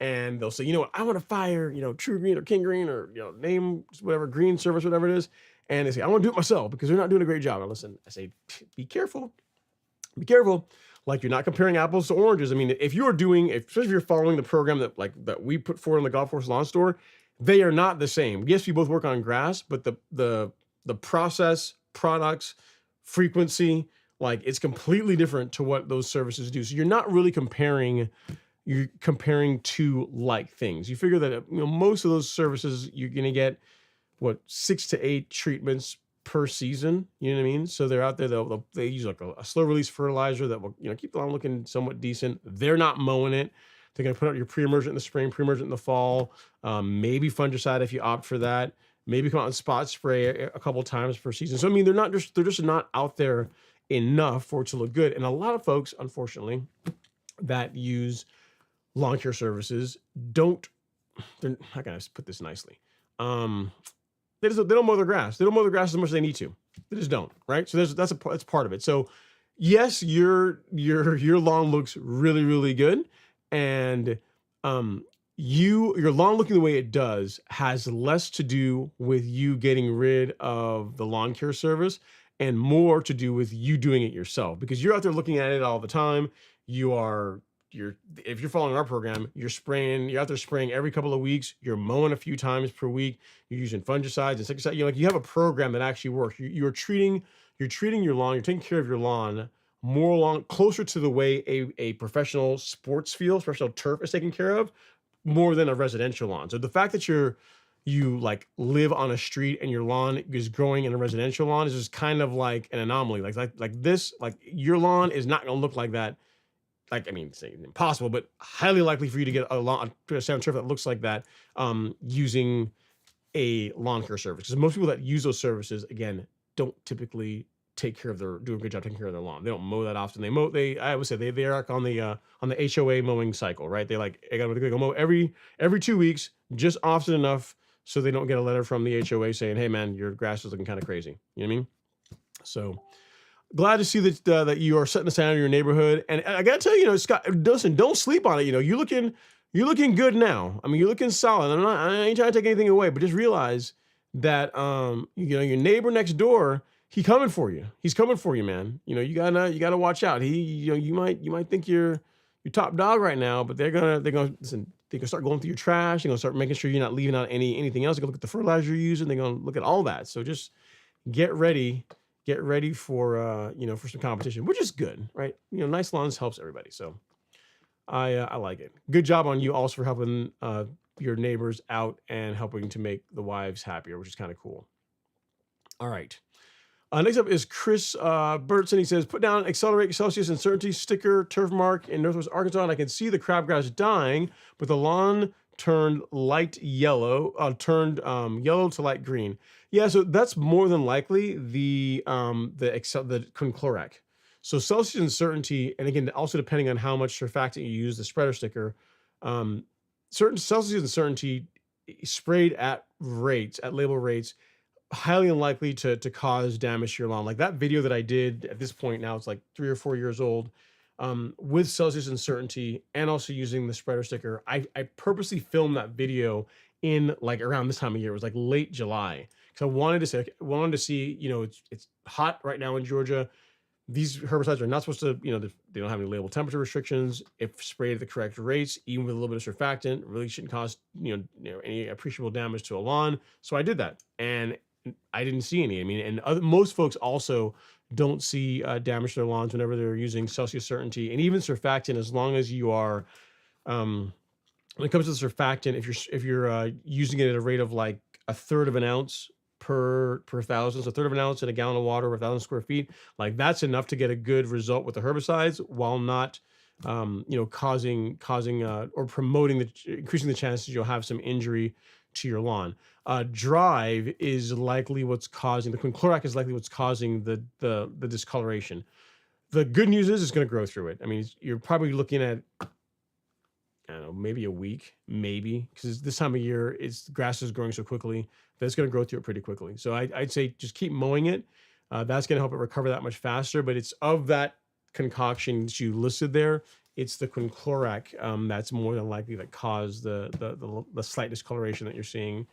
Speaker 1: and they'll say, you know what, I want to fire, True Green or King Green or, name whatever, Green Service, whatever it is. And they say, I want to do it myself because they're not doing a great job. And listen, I say, be careful. Be careful. Like, you're not comparing apples to oranges. I mean, if you're especially if you're following the program that we put forward in the Golf Course Lawn Store, they are not the same. Yes, we both work on grass, but the process, products, frequency, like, it's completely different to what those services do. So you're not really comparing two like things. You figure that most of those services you're going to get 6 to 8 treatments per season. You know what I mean? So they're out there. They use like a slow release fertilizer that will keep the lawn looking somewhat decent. They're not mowing it. They're going to put out your pre-emergent in the spring, pre-emergent in the fall. Maybe fungicide if you opt for that. Maybe come out and spot spray a couple times per season. So I mean, they're just not out there enough for it to look good. And a lot of folks, unfortunately, that use lawn care services how can I put this nicely? They don't mow their grass. They don't mow their grass as much as they need to. They just don't, right? So that's part of it. So yes, your lawn looks really, really good, and your lawn looking the way it does has less to do with you getting rid of the lawn care service and more to do with you doing it yourself, because you're out there looking at it all the time. If you're following our program, you're out there spraying every couple of weeks. You're mowing a few times per week. You're using fungicides, insecticides. You have a program that actually works. You're treating your lawn. You're taking care of your lawn closer to the way a professional sports field, professional turf is taken care of, more than a residential lawn. So the fact that you live on a street and your lawn is growing in a residential lawn is just kind of like an anomaly. Like your lawn is not going to look like that. It's impossible, but highly likely for you to get a sound turf that looks like that using a lawn care service. Because most people that use those services, again, don't typically do a good job taking care of their lawn. They don't mow that often. I would say they are on the HOA mowing cycle, right? They go mow every 2 weeks, just often enough so they don't get a letter from the HOA saying, hey man, your grass is looking kind of crazy. You know what I mean? So glad to see that you are setting the standard in your neighborhood. And I gotta tell you, Scott, listen, don't sleep on it. You're looking good now. I mean, you're looking solid. I ain't trying to take anything away, but just realize that your neighbor next door, he's coming for you. He's coming for you, man. You gotta watch out. You might think you're top dog right now, but they're gonna listen. They're gonna start going through your trash. They're gonna start making sure you're not leaving out anything else. They're gonna look at the fertilizer you're using. They're gonna look at all that. So just get ready for for some competition, which is good, right? Nice lawns helps everybody. So I like it. Good job on you also for helping your neighbors out and helping to make the wives happier, which is kind of cool. All right. Next up is Chris Burtson. He says, put down accelerate Celsius uncertainty sticker turf mark in Northwest Arkansas, and I can see the crabgrass dying, but the lawn turned light yellow, yellow to light green. Yeah, so that's more than likely the conclorac. So Celsius uncertainty, and again, also depending on how much surfactant you use, the spreader sticker, certain Celsius uncertainty sprayed at label rates, highly unlikely to cause damage to your lawn. Like that video that I did at this point now, it's like 3 or 4 years old, with Celsius uncertainty and also using the spreader sticker. I purposely filmed that video in like around this time of year. It was like late July. So I wanted to see, it's hot right now in Georgia. These herbicides are not supposed to, they don't have any label temperature restrictions. If sprayed at the correct rates, even with a little bit of surfactant, really shouldn't cause, any appreciable damage to a lawn. So I did that, and I didn't see any. I mean, and most folks also don't see damage to their lawns whenever they're using Celsius certainty and even surfactant. As long as you are, when it comes to the surfactant, if you're using it at a rate of like a third of an ounce per thousand, so a third of an ounce in a gallon of water or 1,000 square feet, like that's enough to get a good result with the herbicides while not, causing or promoting increasing the chances you'll have some injury to your lawn. Drive is likely what's causing the conclorac is likely what's causing the discoloration. The good news is it's going to grow through it. I mean, you're probably looking at, I don't know, maybe a week, maybe, because this time of year, grass is growing so quickly that it's going to grow through it pretty quickly. So I'd say just keep mowing it. That's going to help it recover that much faster. But it's of that concoction that you listed there, it's the conclorac that's more than likely that caused the slight discoloration that you're seeing,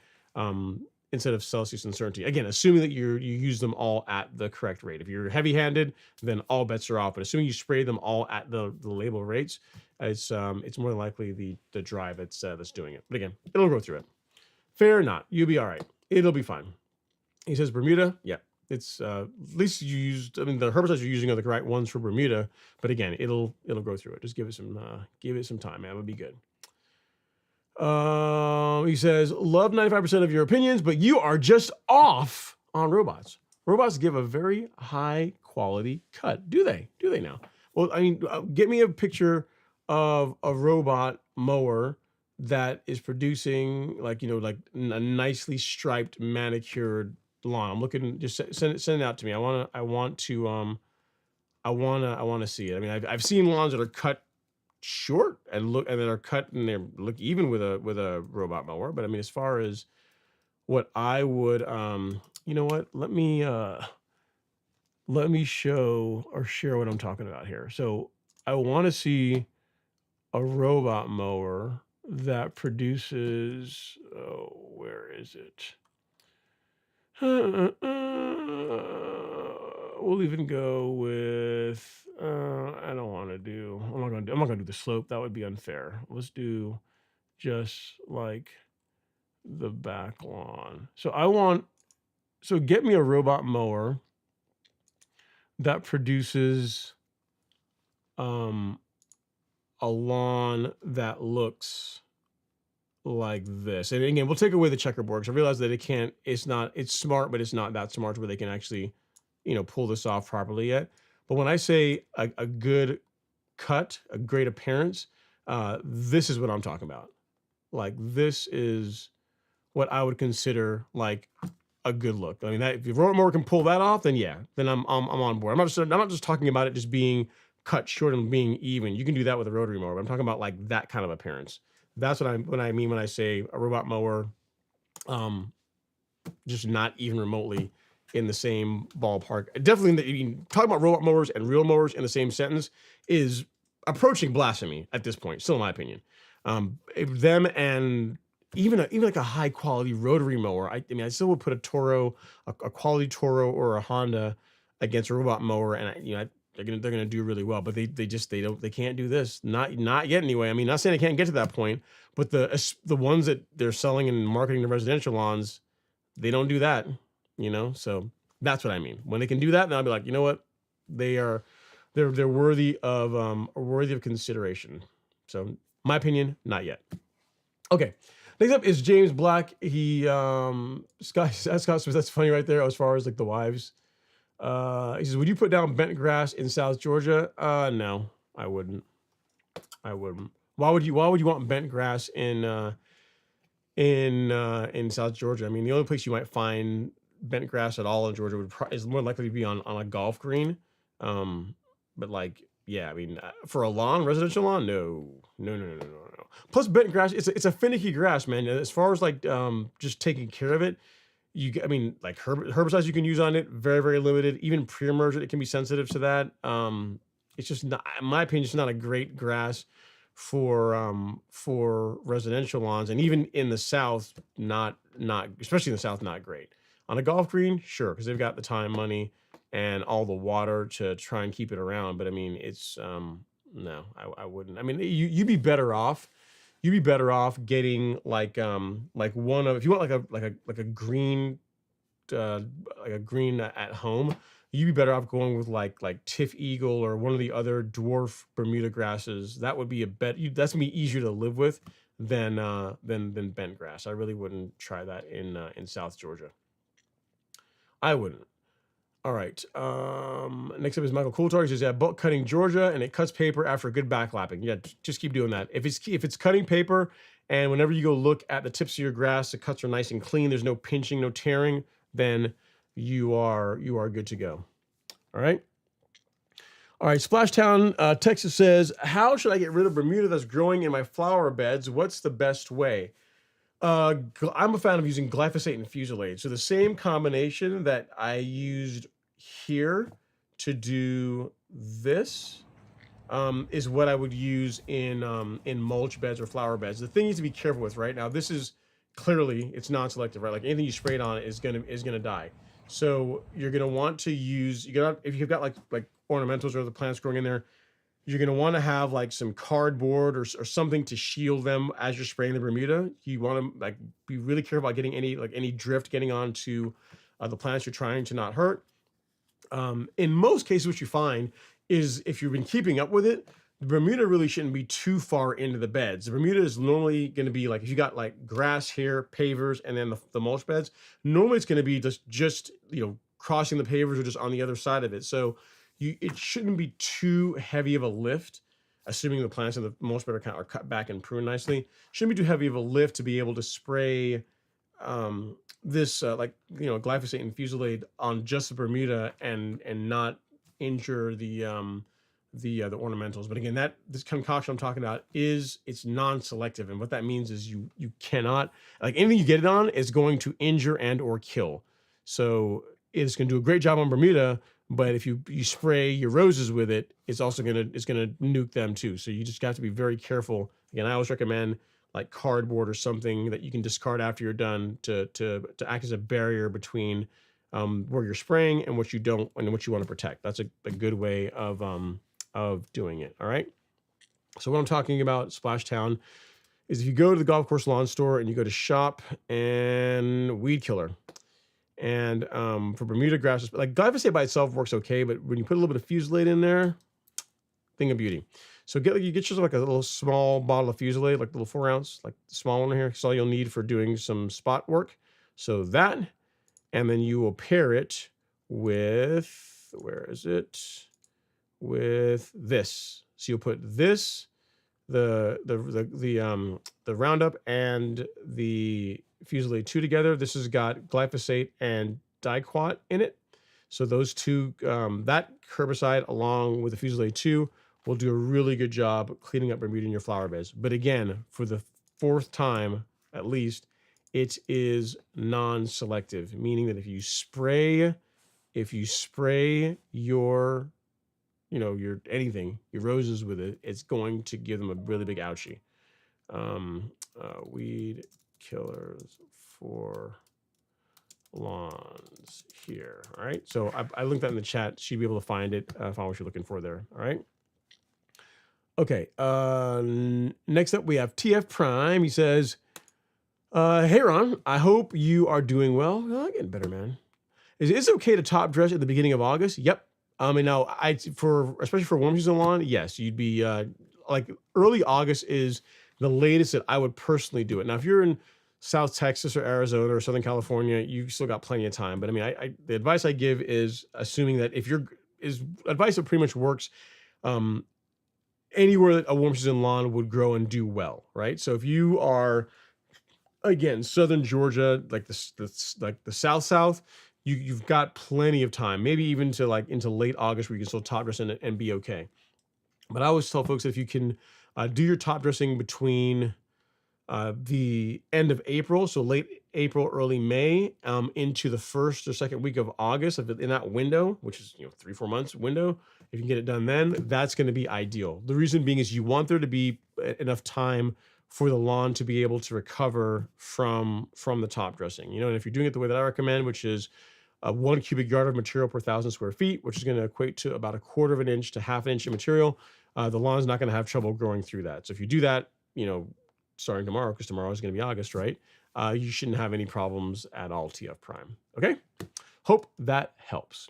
Speaker 1: instead of Celsius uncertainty. Again, assuming that you use them all at the correct rate. If you're heavy-handed, then all bets are off. But assuming you spray them all at the label rates, it's more than likely the drive that's doing it. But again, it'll go through it. Fair or not, you'll be all right. It'll be fine. He says Bermuda, yeah. It's at least you used. I mean, the herbicides you're using are the right ones for Bermuda. But again, it'll go through it. Just give it some time, man. It would be good. He says, love 95% of your opinions, but you are just off on robots. Robots give a very high quality cut. Do they? Do they now? Well, I mean, get me a picture of a robot mower that is producing like a nicely striped, manicured lawn. I'm looking, just send it out to me. I want to see it. I mean, I've seen lawns that are cut short and that are cut and they look even with a robot mower. But I mean, as far as what I would, you know what? Let me show or share what I'm talking about here. So I want to see a robot mower that produces, oh, where is it? We'll even go with, I don't want to do, I'm not going to do the slope. That would be unfair. Let's do just like the back lawn. So get me a robot mower that produces, a lawn that looks like this. And again, we'll take away the checkerboard because I realize that it's smart, but it's not that smart where they can actually, pull this off properly yet. But when I say a good cut, a great appearance, this is what I'm talking about. Like this is what I would consider like a good look. I mean, if your robot mower can pull that off, then yeah, then I'm on board. I'm not just talking about it just being cut short and being even. You can do that with a rotary mower, but I'm talking about like that kind of appearance. That's what I mean when I say a robot mower, just not even remotely in the same ballpark. Definitely, talking about robot mowers and real mowers in the same sentence is approaching blasphemy at this point, still in my opinion. Them and even like a high quality rotary mower. I mean, I still would put a Toro, a quality Toro or a Honda against a robot mower, and they're gonna do really well. But they can't do this. Not yet anyway. I mean, not saying they can't get to that point, but the ones that they're selling and marketing to residential lawns, they don't do that. So that's what I mean. When they can do that, then I'll be like, you know what, they're worthy of consideration. So my opinion, not yet. Okay. Next up is James Black. He Scott Smith. That's funny right there as far as like the wives. He says, would you put down bent grass in South Georgia? No, I wouldn't. I wouldn't. Why would you want bent grass in South Georgia? I mean, the only place you might find bent grass at all in Georgia is more likely to be on a golf green. Um, but like, yeah, I mean, for a lawn, residential lawn, no, no, no, no, no, no, no. Plus, bent grass, it's a finicky grass, man. As far as like just taking care of it, I mean, like herbicides you can use on it, very, very limited. Even pre-emergent, it can be sensitive to that. It's just not, in my opinion, it's not a great grass for residential lawns, and even in the South, not especially in the South, not great. On a golf green, sure, because they've got the time, money, and all the water to try and keep it around. But I mean, it's no, I wouldn't. I mean, you'd be better off. You'd be better off getting like one of, if you want like a green uh like a green at home, you'd be better off going with like Tiff Eagle or one of the other dwarf Bermuda grasses. That would be that's gonna be easier to live with than bent grass. I really wouldn't try that in South Georgia. I wouldn't. All right. Next up is Michael Coulthard. He says, "Yeah, bulk cutting Georgia, and it cuts paper after a good backlapping." Yeah, just keep doing that. If it's cutting paper, and whenever you go look at the tips of your grass, the cuts are nice and clean. There's no pinching, no tearing. Then you are good to go. All right. All right. Splashtown, Texas says, "How should I get rid of Bermuda that's growing in my flower beds? What's the best way?" I'm a fan of using glyphosate and fusilade. So the same combination that I used here to do this is what I would use in mulch beds or flower beds. The thing you need to be careful with right now, this is clearly it's non-selective, right? Like anything you sprayed on it is gonna die. So you're gonna want to use if you've got like ornamentals or the plants growing in there, you're going to want to have like some cardboard or something to shield them as you're spraying the Bermuda. You want to like be really careful about getting any drift getting onto the plants you're trying to not hurt. In most cases, what you find is if you've been keeping up with it, the Bermuda really shouldn't be too far into the beds. The Bermuda is normally going to be like, if you got like grass here, pavers, and then the mulch beds, normally it's going to be just crossing the pavers or just on the other side of it. So it shouldn't be too heavy of a lift, assuming the plants and the mulch bed are cut back and pruned nicely. Shouldn't be too heavy of a lift to be able to spray this glyphosate and fusilade on just the Bermuda and not injure the ornamentals. But again, this concoction I'm talking about it's non-selective, and what that means is you cannot, like, anything you get it on is going to injure and or kill. So it's going to do a great job on Bermuda, but if you spray your roses with it, it's gonna nuke them too. So you just got to be very careful. Again, I always recommend like cardboard or something that you can discard after you're done to act as a barrier between where you're spraying and what you don't and what you want to protect. That's a good way of doing it. All right. So what I'm talking about, Splashtown, is if you go to the golf course lawn store and you go to shop and weed killer. And for Bermuda grasses, like glyphosate by itself works okay, but when you put a little bit of fusilade in there, thing of beauty. So you get yourself like a little small bottle of fusilade, like a little 4 ounce, like the small one here. It's all you'll need for doing some spot work. So that, and then you will pair it with, where is it? With this. So you'll put this, the Roundup and the Fusilade 2 together. This has got glyphosate and diquat in it. So those two, that herbicide along with the Fusilade 2 will do a really good job cleaning up Bermuda in your flower beds. But again, for the 4th time at least, it is non-selective, meaning that if you spray your your roses with it, it's going to give them a really big ouchie. Weed killers for lawns here. All right. So I linked that in the chat. So you'll be able to find it, find what you're looking for there. All right. Okay. Next up, we have TF Prime. He says, "Hey, Ron, I hope you are doing well." Oh, getting better, man. Is it okay to top dress at the beginning of August? Yep. Now especially for warm season lawn, yes, you'd be like early August is the latest that I would personally do it. Now, if you're in South Texas or Arizona or Southern California, you still got plenty of time. But I mean, the advice I give is assuming that is advice that pretty much works um, anywhere that a warm season lawn would grow and do well, right? So if you are, again, Southern Georgia, like like the South, you've got plenty of time, maybe even to like into late August where you can still top dress in it and be okay. But I always tell folks that if you can do your top dressing between the end of April, so late April, early May, into the first or second week of August, in that window, which is 3-4 months window, if you can get it done then, that's going to be ideal. The reason being is you want there to be enough time for the lawn to be able to recover from the top dressing. And if you're doing it the way that I recommend, which is 1 cubic yard of material per 1,000 square feet, which is going to equate to about 1/4 of an inch to 1/2 inch of material, the lawn's not going to have trouble growing through that. So if you do that, starting tomorrow, because tomorrow is going to be August, right? You shouldn't have any problems at all, TF Prime. Okay? Hope that helps.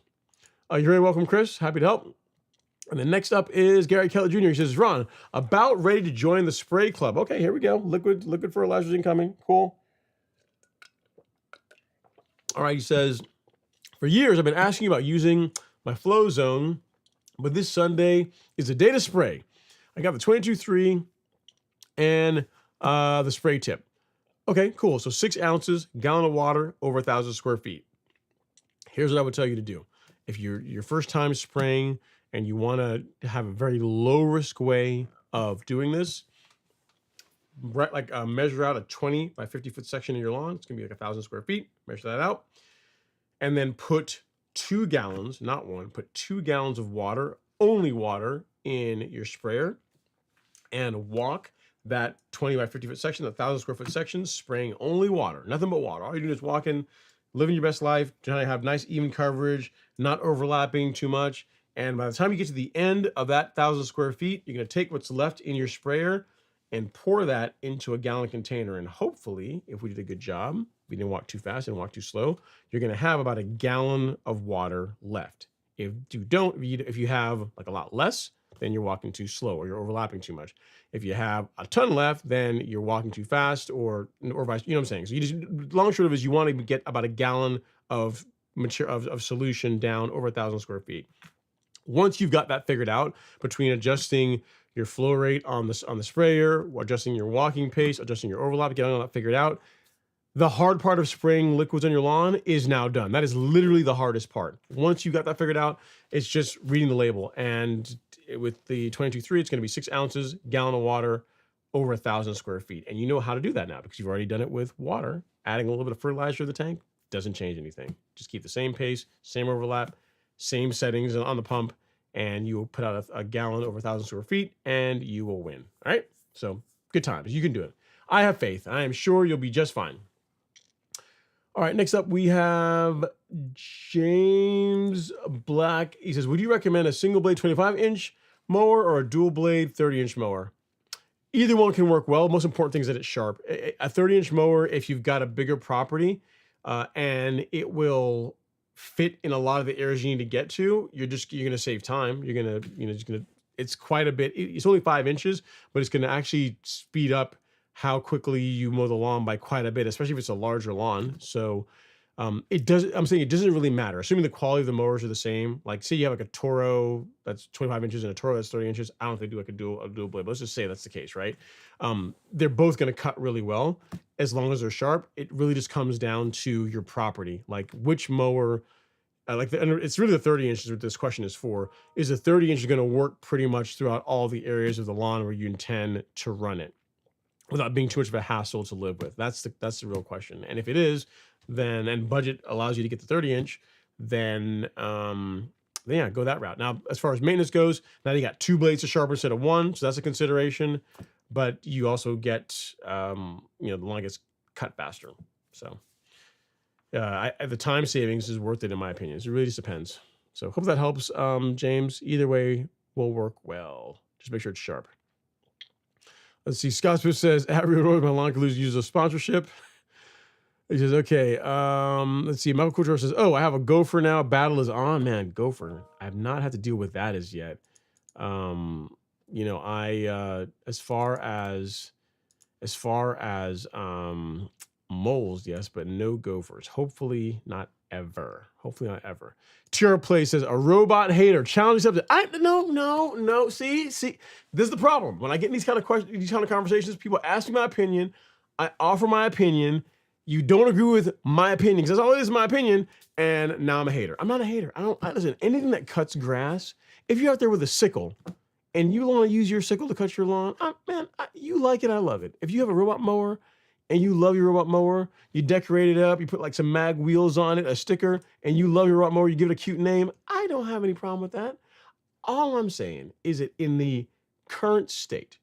Speaker 1: You're very welcome, Chris. Happy to help. And then next up is Gary Kelly Jr. He says, Ron, about ready to join the spray club. Okay, here we go. Liquid fertilizers incoming. Cool. All right, he says, for years, I've been asking about using my flow zone, but this Sunday is the day to spray. I got the 22.3 and the spray tip. Okay, cool. So 6 ounces, gallon of water, over 1,000 square feet. Here's what I would tell you to do. If you're your first time spraying and you want to have a very low risk way of doing this, right, like measure out a 20 by 50 foot section in your lawn. It's gonna be like 1,000 square feet. Measure that out, and then put 2 gallons, not one, put 2 gallons of water, only water, in your sprayer, and walk that 20 by 50 foot section, the 1,000 square foot section, spraying only water, nothing but water. All you're doing is walking, living your best life, trying to have nice even coverage, not overlapping too much. And by the time you get to the end of that 1,000 square feet, you're going to take what's left in your sprayer and pour that into a gallon container. And hopefully, if we did a good job, we didn't walk too fast and walk too slow, you're going to have about a gallon of water left. If you don't, if you have like a lot less, then you're walking too slow or you're overlapping too much. If you have a ton left, then you're walking too fast or vice, you know what I'm saying? So you just, long and short of it is you want to get about a gallon of material of solution down over 1,000 square feet. Once you've got that figured out, between adjusting your flow rate on the sprayer, adjusting your walking pace, adjusting your overlap, getting all that figured out, the hard part of spraying liquids on your lawn is now done. That is literally the hardest part. Once you got that figured out, it's just reading the label. And with the 22.3, it's going to be 6 ounces, gallon of water, over 1,000 square feet. And you know how to do that now because you've already done it with water. Adding a little bit of fertilizer to the tank doesn't change anything. Just keep the same pace, same overlap, same settings on the pump, and you will put out a gallon over 1,000 square feet, and you will win. All right? So good times. You can do it. I have faith. I am sure you'll be just fine. All right, next up we have James Black. He says, would you recommend a single blade 25-inch mower or a dual blade 30-inch mower? Either one can work well. Most important thing is that it's sharp. A 30-inch mower, if you've got a bigger property and it will fit in a lot of the areas you need to get to, you're going to save time. You're going to, it's quite a bit. It's only 5 inches, but it's going to actually speed up how quickly you mow the lawn by quite a bit, especially if it's a larger lawn. So I'm saying it doesn't really matter. Assuming the quality of the mowers are the same, like say you have like a Toro that's 25 inches and a Toro that's 30 inches. I don't know if they do like a dual blade, but let's just say that's the case, right? They're both going to cut really well as long as they're sharp. It really just comes down to your property, like which mower, it's really the 30 inches what this question is for. Is the 30 inch going to work pretty much throughout all the areas of the lawn where you intend to run it, without being too much of a hassle to live with? That's the real question. And if it is, then, and budget allows you to get the 30-inch, then yeah, go that route. Now, as far as maintenance goes, now you got 2 blades to sharpen instead of 1, so that's a consideration. But you also get, the lawn gets cut faster. So the time savings is worth it, in my opinion. It really just depends. So hope that helps, James. Either way will work well. Just make sure it's sharp. Let's see. Scott Smith says, at Real Road, my lawn could lose a sponsorship. He says, okay. Let's see. Michael Couture says, oh, I have a gopher now. Battle is on. Man, gopher. I have not had to deal with that as yet. As far as Moles, yes, but no gophers. Hopefully not ever. Hopefully not ever. Tira Play says, a robot hater. Challenge accepted. No. See, this is the problem. When I get in these kind of questions, these kind of conversations, people ask me my opinion. I offer my opinion. You don't agree with my opinion, because that's all it is, my opinion, and now I'm a hater. I'm not a hater. Listen, anything that cuts grass, if you're out there with a sickle and you want to use your sickle to cut your lawn, you like it, I love it. If you have a robot mower and you love your robot mower, you decorate it up, you put like some mag wheels on it, a sticker, and you love your robot mower, you give it a cute name, I don't have any problem with that. All I'm saying is that in the current state,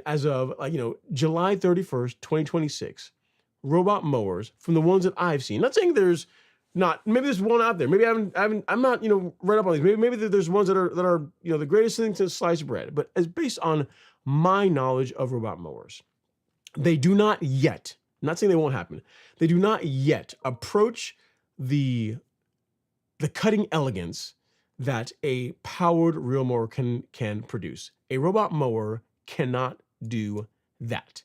Speaker 1: as of July 31st, 2026, robot mowers, from the ones that I've seen, not saying there's not, maybe there's one out there, maybe I'm not read up on these, maybe there's ones that are the greatest thing since sliced bread, but as based on my knowledge of robot mowers, they do not yet, not saying they won't happen, they do not yet approach the cutting elegance that a powered reel mower can produce. A robot mower cannot do that.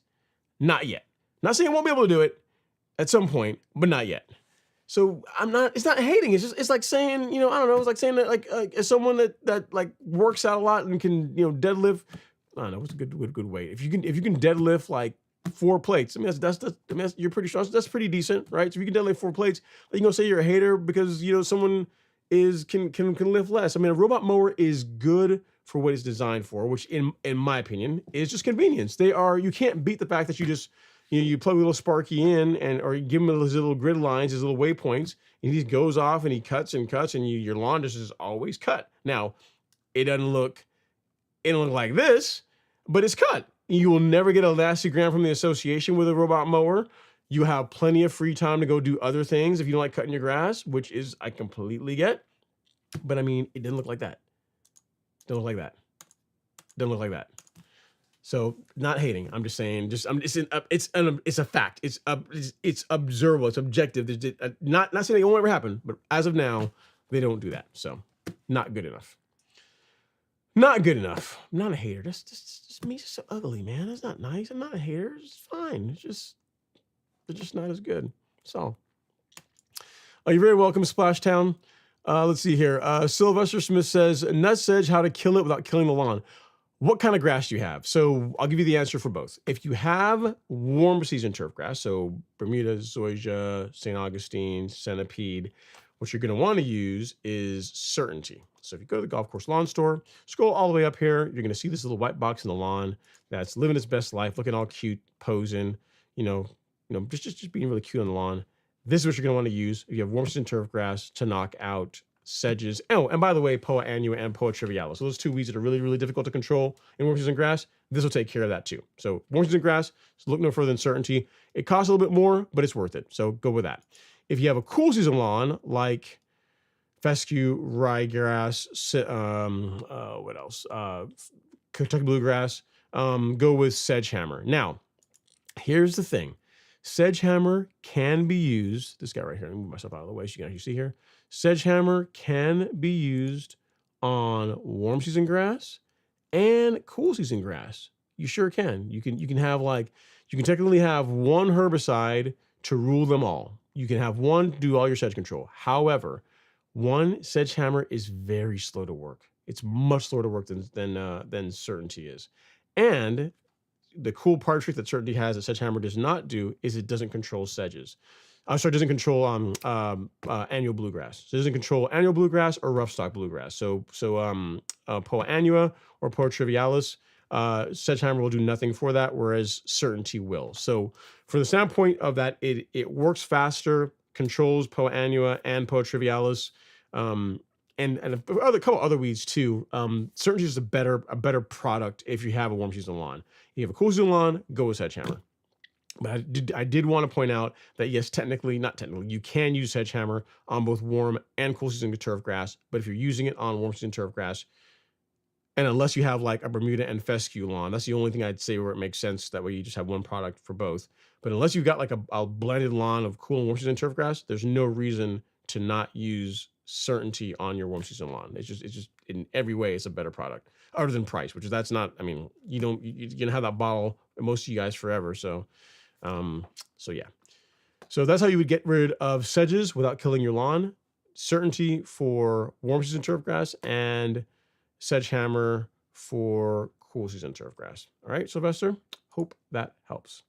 Speaker 1: Not yet. Not saying it won't be able to do it at some point, but not yet. So it's not hating. It's like saying, I don't know, it's like saying that as someone that like works out a lot and can, deadlift, I don't know, what's a good weight. If you can deadlift like 4 plates, you're pretty strong. That's pretty decent, right? So if you can deadlift 4 plates, you gonna say you're a hater because someone can lift less. I mean, a robot mower is good for what it's designed for, which in my opinion is just convenience. You can't beat the fact that you just you plug a little Sparky in or you give him his little grid lines, his little waypoints, and he goes off and he cuts and your lawn just is always cut. Now, it doesn't look like this, but it's cut. You will never get a nasty gram from the association with a robot mower. You have plenty of free time to go do other things if you don't like cutting your grass, which is I completely get. But I mean, it didn't look like that. Don't look like that. Don't look like that. So not hating. I'm just saying. It's a fact. It's observable. It's objective. Not saying it won't ever happen, but as of now, they don't do that. So not good enough. Not good enough. I'm not a hater. That's just me. Just so ugly, man. That's not nice. I'm not a hater. It's fine. They're just not as good. So, you're very welcome, Splashtown. Let's see here. Sylvester Smith says, Nuts Edge, how to kill it without killing the lawn. What kind of grass do you have? So I'll give you the answer for both. If you have warm season turf grass, so Bermuda, Zoysia, St. Augustine, Centipede, what you're going to want to use is Certainty. So if you go to the golf course lawn store, scroll all the way up here, you're going to see this little white box in the lawn that's living its best life, looking all cute, posing, just being really cute on the lawn. This is what you're going to want to use if you have warm season turf grass to knock out sedges. Oh, and by the way, Poa annua and Poa trivialis. So those 2 weeds that are really, really difficult to control in warm season grass, this will take care of that too. So warm season grass, so look no further than Certainty. It costs a little bit more, but it's worth it. So go with that. If you have a cool season lawn like fescue, ryegrass, what else? Kentucky bluegrass, go with Sedgehammer. Now, here's the thing. Sedgehammer can be used, this guy right here, let me move myself out of the way so you can actually see here. Sedgehammer can be used on warm season grass and cool season grass. You sure can. You can technically have one herbicide to rule them all. You can have one to do all your sedge control. However, one Sedgehammer is very slow to work. It's much slower to work than Certainty is. And the cool part trick that Certainty has that Sedgehammer does not do is it doesn't control sedges. It doesn't control annual bluegrass. So it doesn't control annual bluegrass or rough stock bluegrass. So Poa annua or Poa trivialis, Sedgehammer will do nothing for that, whereas Certainty will. So from the standpoint of that, it works faster, controls Poa annua and Poa trivialis, and a couple other weeds too. Certainty is a better product if you have a warm season lawn. If you have a cool season lawn, go with Sedgehammer. But I did want to point out that yes, not technically, you can use Sedgehammer on both warm and cool season turf grass. But if you're using it on warm season turf grass, and unless you have like a Bermuda and fescue lawn, that's the only thing I'd say where it makes sense. That way you just have one product for both. But unless you've got like a blended lawn of cool and warm season turf grass, there's no reason to not use Certainty on your warm season lawn. It's just in every way, it's a better product other than price, which is that's not, I mean, you're going to have that bottle, most of you guys forever. So yeah. So that's how you would get rid of sedges without killing your lawn. Certainty for warm season turf grass and sedge hammer for cool season turf grass. All right, Sylvester, hope that helps.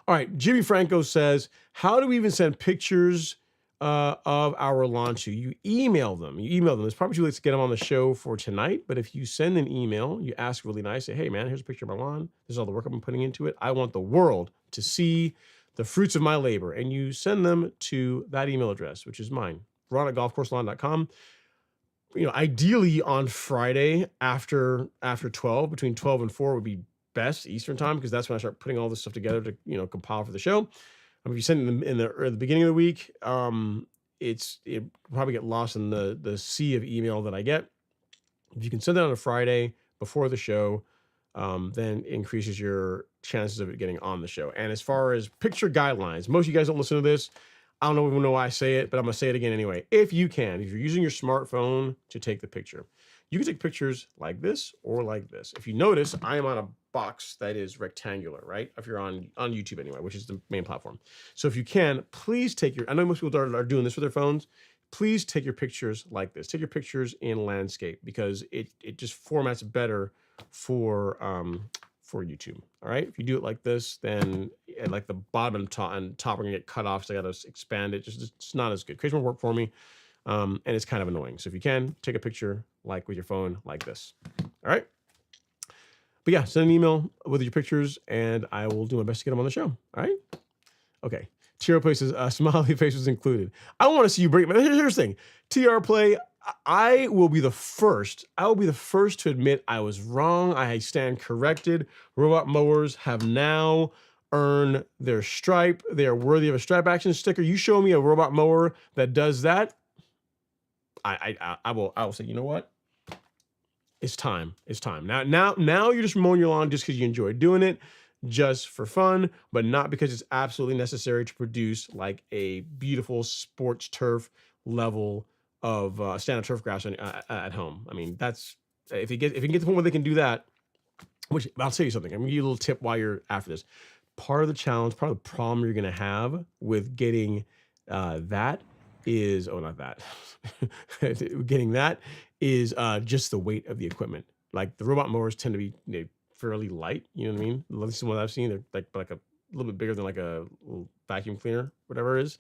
Speaker 1: All right, Jimmy Franco says, how do we even send pictures of our lawn to? You email them. It's probably too late to get them on the show for tonight, but if you send an email, you ask really nice, say, hey man, here's a picture of my lawn. This is all the work I've been putting into it. I want the world to see the fruits of my labor. And you send them to that email address, which is mine, ron@golfcourselawn.com. Ideally on Friday after 12, between 12 and 4 would be best Eastern time, because that's when I start putting all this stuff together to compile for the show. If you send it in the beginning of the week, it probably get lost in the sea of email that I get. If you can send it on a Friday before the show, then it increases your chances of it getting on the show. And as far as picture guidelines, most of you guys don't listen to this. I don't even know why I say it, but I'm gonna say it again anyway. If you're using your smartphone to take the picture, you can take pictures like this or like this. If you notice, I am on a box that is rectangular, right? If you're on YouTube anyway, which is the main platform. So if you can, please I know most people are doing this with their phones. Please take your pictures like this. Take your pictures in landscape, because it just formats better for YouTube. All right. If you do it like this, then like the bottom and top are gonna get cut off. So I got to expand it. It's not as good. Creates more work for me. And it's kind of annoying. So if you can, take a picture like with your phone like this. All right. But yeah, send an email with your pictures and I will do my best to get them on the show. All right. Okay. TR Play says, smiley face was included. I want to see you break. Here's the thing. TR Play, I will be the first to admit I was wrong. I stand corrected. Robot mowers have now earned their stripe. They are worthy of a stripe action sticker. You show me a robot mower that does that, I will say, you know what? It's time. It's time. Now you're just mowing your lawn just because you enjoy doing it, just for fun, but not because it's absolutely necessary to produce like a beautiful sports turf level of standard turf grass at home. I mean, that's if you can get to the point where they can do that. Which I'll tell you something. I'm gonna give you a little tip while you're after this. Part of the challenge, part of the problem you're gonna have with getting that is getting that is just the weight of the equipment. Like the robot mowers tend to be fairly light. You know what I mean? At least what I've seen, they're like a little bit bigger than like a little vacuum cleaner, whatever it is.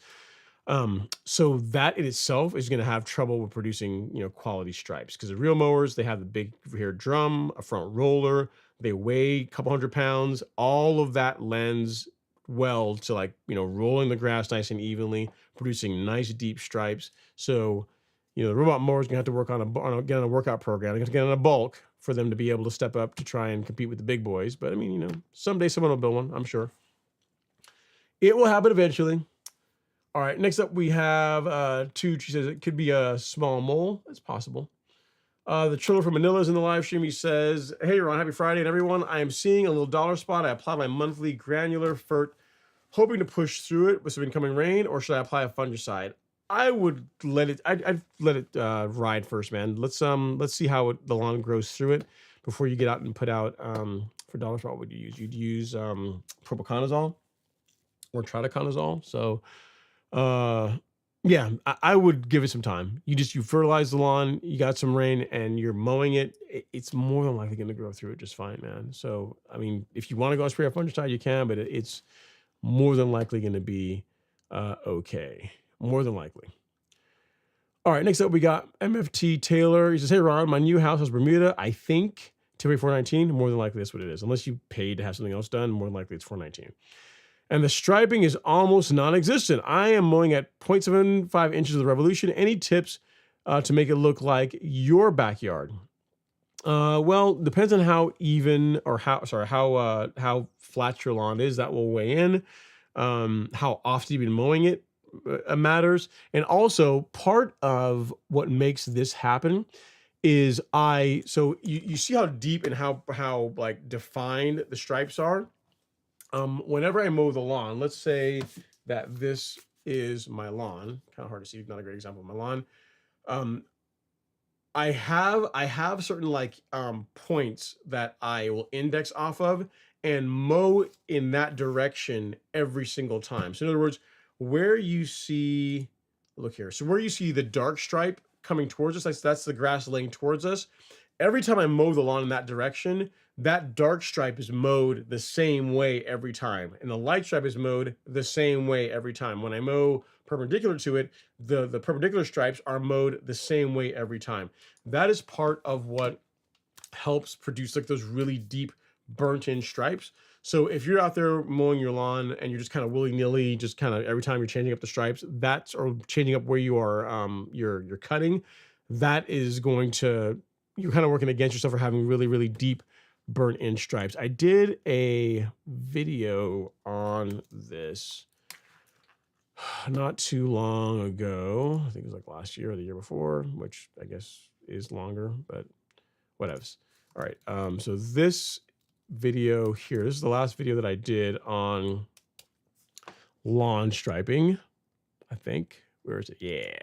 Speaker 1: So that in itself is going to have trouble with producing, quality stripes, because the real mowers, they have the big rear drum, a front roller, they weigh a couple 100 pounds. All of that lends well to rolling the grass nice and evenly, producing nice deep stripes. So, the robot mower is going to have to work get on a workout program. They're going to get on a bulk for them to be able to step up to try and compete with the big boys. But I mean, someday someone will build one, I'm sure. It will happen eventually. All right, next up we have she says it could be a small mole. That's possible. The Triller from Manila is in the live stream. He says, hey Ron, happy Friday and everyone. I am seeing a little dollar spot. I applied my monthly granular fert, hoping to push through it with some incoming rain, or should I apply a fungicide? I would let it, I'd let it ride first, man. Let's see how the lawn grows through it before you get out and put out, for dollar spot, what would you use? You'd use propiconazole or tritaconazole. So, yeah, I would give it some time. You fertilize the lawn, you got some rain, and you're mowing it. It's more than likely going to grow through it just fine, man. So, I mean, if you want to go and spray a fungicide, you can, but it's more than likely going to be okay. More than likely. All right, next up we got MFT Taylor. He says, hey Ron, my new house is Bermuda. I think typically 419. More than likely that's what it is. Unless you paid to have something else done, more than likely it's 419. And the striping is almost non-existent. I am mowing at 0.75 inches of the revolution. Any tips to make it look like your backyard? Well, depends on how even or how flat your lawn is. That will weigh in. How often you've been mowing it matters. And also part of what makes this happen is so you see how deep and how like defined the stripes are. Whenever I mow the lawn, let's say that this is my lawn, kind of hard to see, not a great example of my lawn. I have certain points that I will index off of, and mow in that direction every single time. So in other words, where you see, look here, so where you see the dark stripe coming towards us, that's the grass laying towards us. Every time I mow the lawn in that direction, that dark stripe is mowed the same way every time. And the light stripe is mowed the same way every time. When I mow perpendicular to it, the perpendicular stripes are mowed the same way every time. That is part of what helps produce like those really deep burnt in stripes. So if you're out there mowing your lawn and you're just kind of willy-nilly, just kind of every time you're changing up the stripes, that's or changing up where you are you're cutting, that is going to, you're kind of working against yourself for having really, really deep burnt in stripes. I did a video on this not too long ago. I think it was like last year or the year before, which I guess is longer, but whatevs. All right. So this video here, this is the last video that I did on lawn striping, I think. Where is it? Yeah.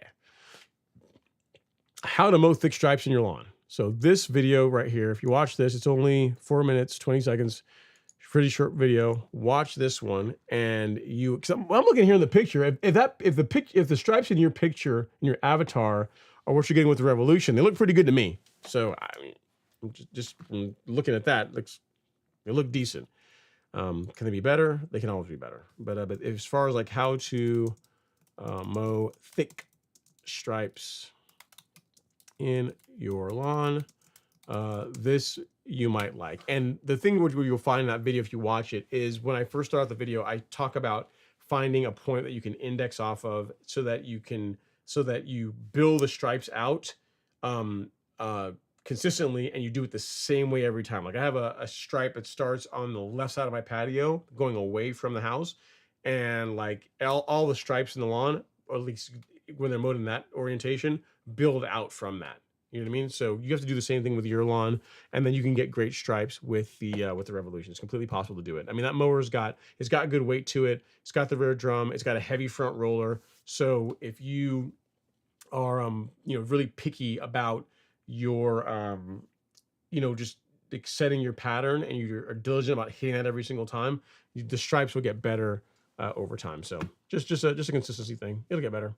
Speaker 1: How to mow thick stripes in your lawn. So this video right here, if you watch this, it's only 4 minutes, 20 seconds, pretty short video. Watch this one, and you, cause I'm looking here in the picture. If the stripes in your picture, in your avatar, are what you're getting with the Revolution, they look pretty good to me. So I mean, just looking at that, they look decent. Can they be better? They can always be better. But as far as like how to mow thick stripes in your lawn, this you might like. And the thing which you'll find in that video, if you watch it, is when I first start out the video, I talk about finding a point that you can index off of so that you build the stripes out consistently, and you do it the same way every time. Like I have a stripe that starts on the left side of my patio going away from the house, and like all the stripes in the lawn, or at least when they're mowed in that orientation, build out from that. You know what I mean? So you have to do the same thing with your lawn, and then you can get great stripes with the Revolution. It's completely possible to do it. I mean, that mower's got good weight to it. It's got the rear drum. It's got a heavy front roller. So if you are really picky about your just like setting your pattern, and you are diligent about hitting that every single time, the stripes will get better over time. So just a consistency thing. It'll get better.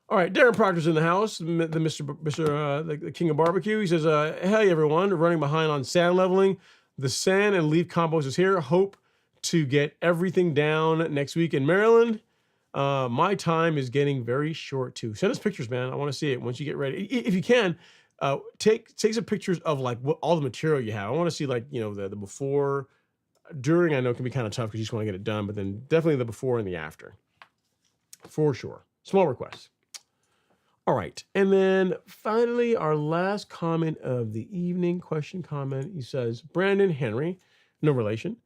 Speaker 1: All right, Darren Proctor's in the house, the king of barbecue. He says, hey, everyone, running behind on sand leveling. The sand and leaf compost is here. Hope to get everything down next week in Maryland. My time is getting very short, too. Send us pictures, man. I want to see it once you get ready. If you can, take some pictures of, like, all the material you have. I want to see, like, the before, during. I know can be kind of tough because you just want to get it done, but then definitely the before and the after. For sure. Small request. All right, and then finally, our last comment of the evening, question comment. He says, Brandon Henry, no relation,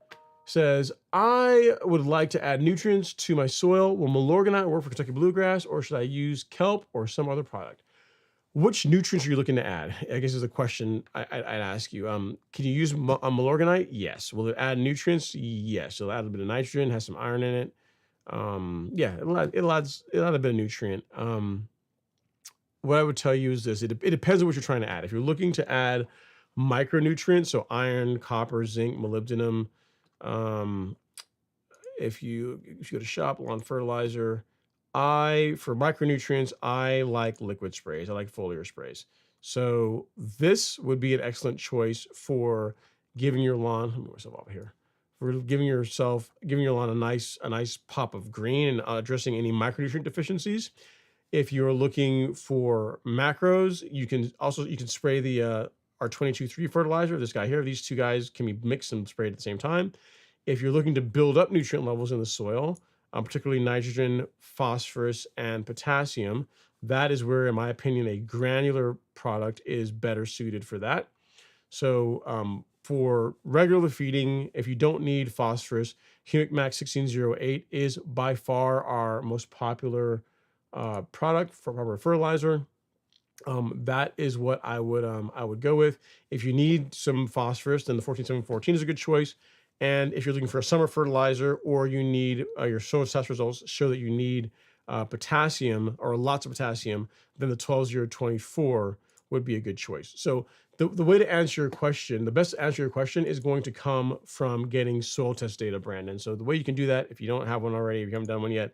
Speaker 1: says, I would like to add nutrients to my soil. Will Milorganite work for Kentucky bluegrass, or should I use kelp or some other product? Which nutrients are you looking to add? I guess is a question I'd ask you. Can you use Milorganite? Yes. Will it add nutrients? Yes. It'll add a bit of nitrogen, has some iron in it. Yeah, it'll add a bit of nutrient. What I would tell you is this: it depends on what you're trying to add. If you're looking to add micronutrients, so iron, copper, zinc, molybdenum, if you go to shop lawn fertilizer, for micronutrients, I like liquid sprays. I like foliar sprays. So this would be an excellent choice for giving your lawn. Let me move myself over here. For giving your lawn a nice pop of green and addressing any micronutrient deficiencies. If you're looking for macros, you can spray the our 22-3 fertilizer. This guy here, these two guys can be mixed and sprayed at the same time. If you're looking to build up nutrient levels in the soil, particularly nitrogen, phosphorus, and potassium, that is where, in my opinion, a granular product is better suited for that. So for regular feeding, if you don't need phosphorus, Humic Max 1608 is by far our most popular product for rubber fertilizer. That is what I would go with. If you need some phosphorus, then the 14714 is a good choice. And if you're looking for a summer fertilizer, or you need your soil test results show that you need potassium or lots of potassium, then the 12024 would be a good choice. So the way to answer your question, the best answer to your question is going to come from getting soil test data, Brandon. So the way you can do that, if you don't have one already, if you haven't done one yet,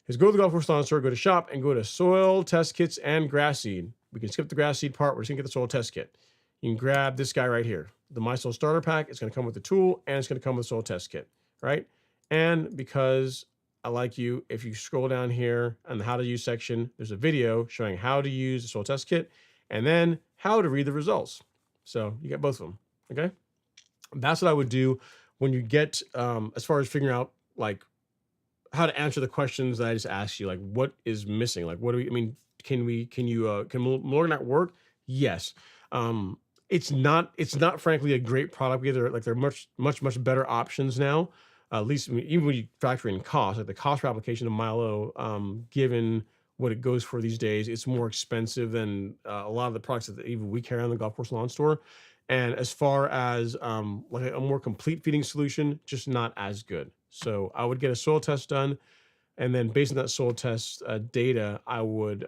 Speaker 1: is go to the Golf Course Lawn Store, go to shop, and go to soil test kits and grass seed. We can skip the grass seed part. We're just gonna get the soil test kit. You can grab this guy right here, the My Soil Starter Pack. It's gonna come with the tool, and it's gonna come with the soil test kit, right? And because I like you, if you scroll down here on the how to use section, there's a video showing how to use the soil test kit and then how to read the results. So you get both of them, okay? That's what I would do when you get, as far as figuring out like how to answer the questions that I just asked you, like what is missing? Like, what do we, I mean, can Malort not work? Yes. It's not frankly a great product either. Like they're much better options now. At least even when you factor in cost, like the cost per application of Milo, given what it goes for these days, it's more expensive than a lot of the products that even we carry on the Golf Course Lawn Store. And as far as like a more complete feeding solution, just not as good. So I would get a soil test done, and then based on that soil test data, I would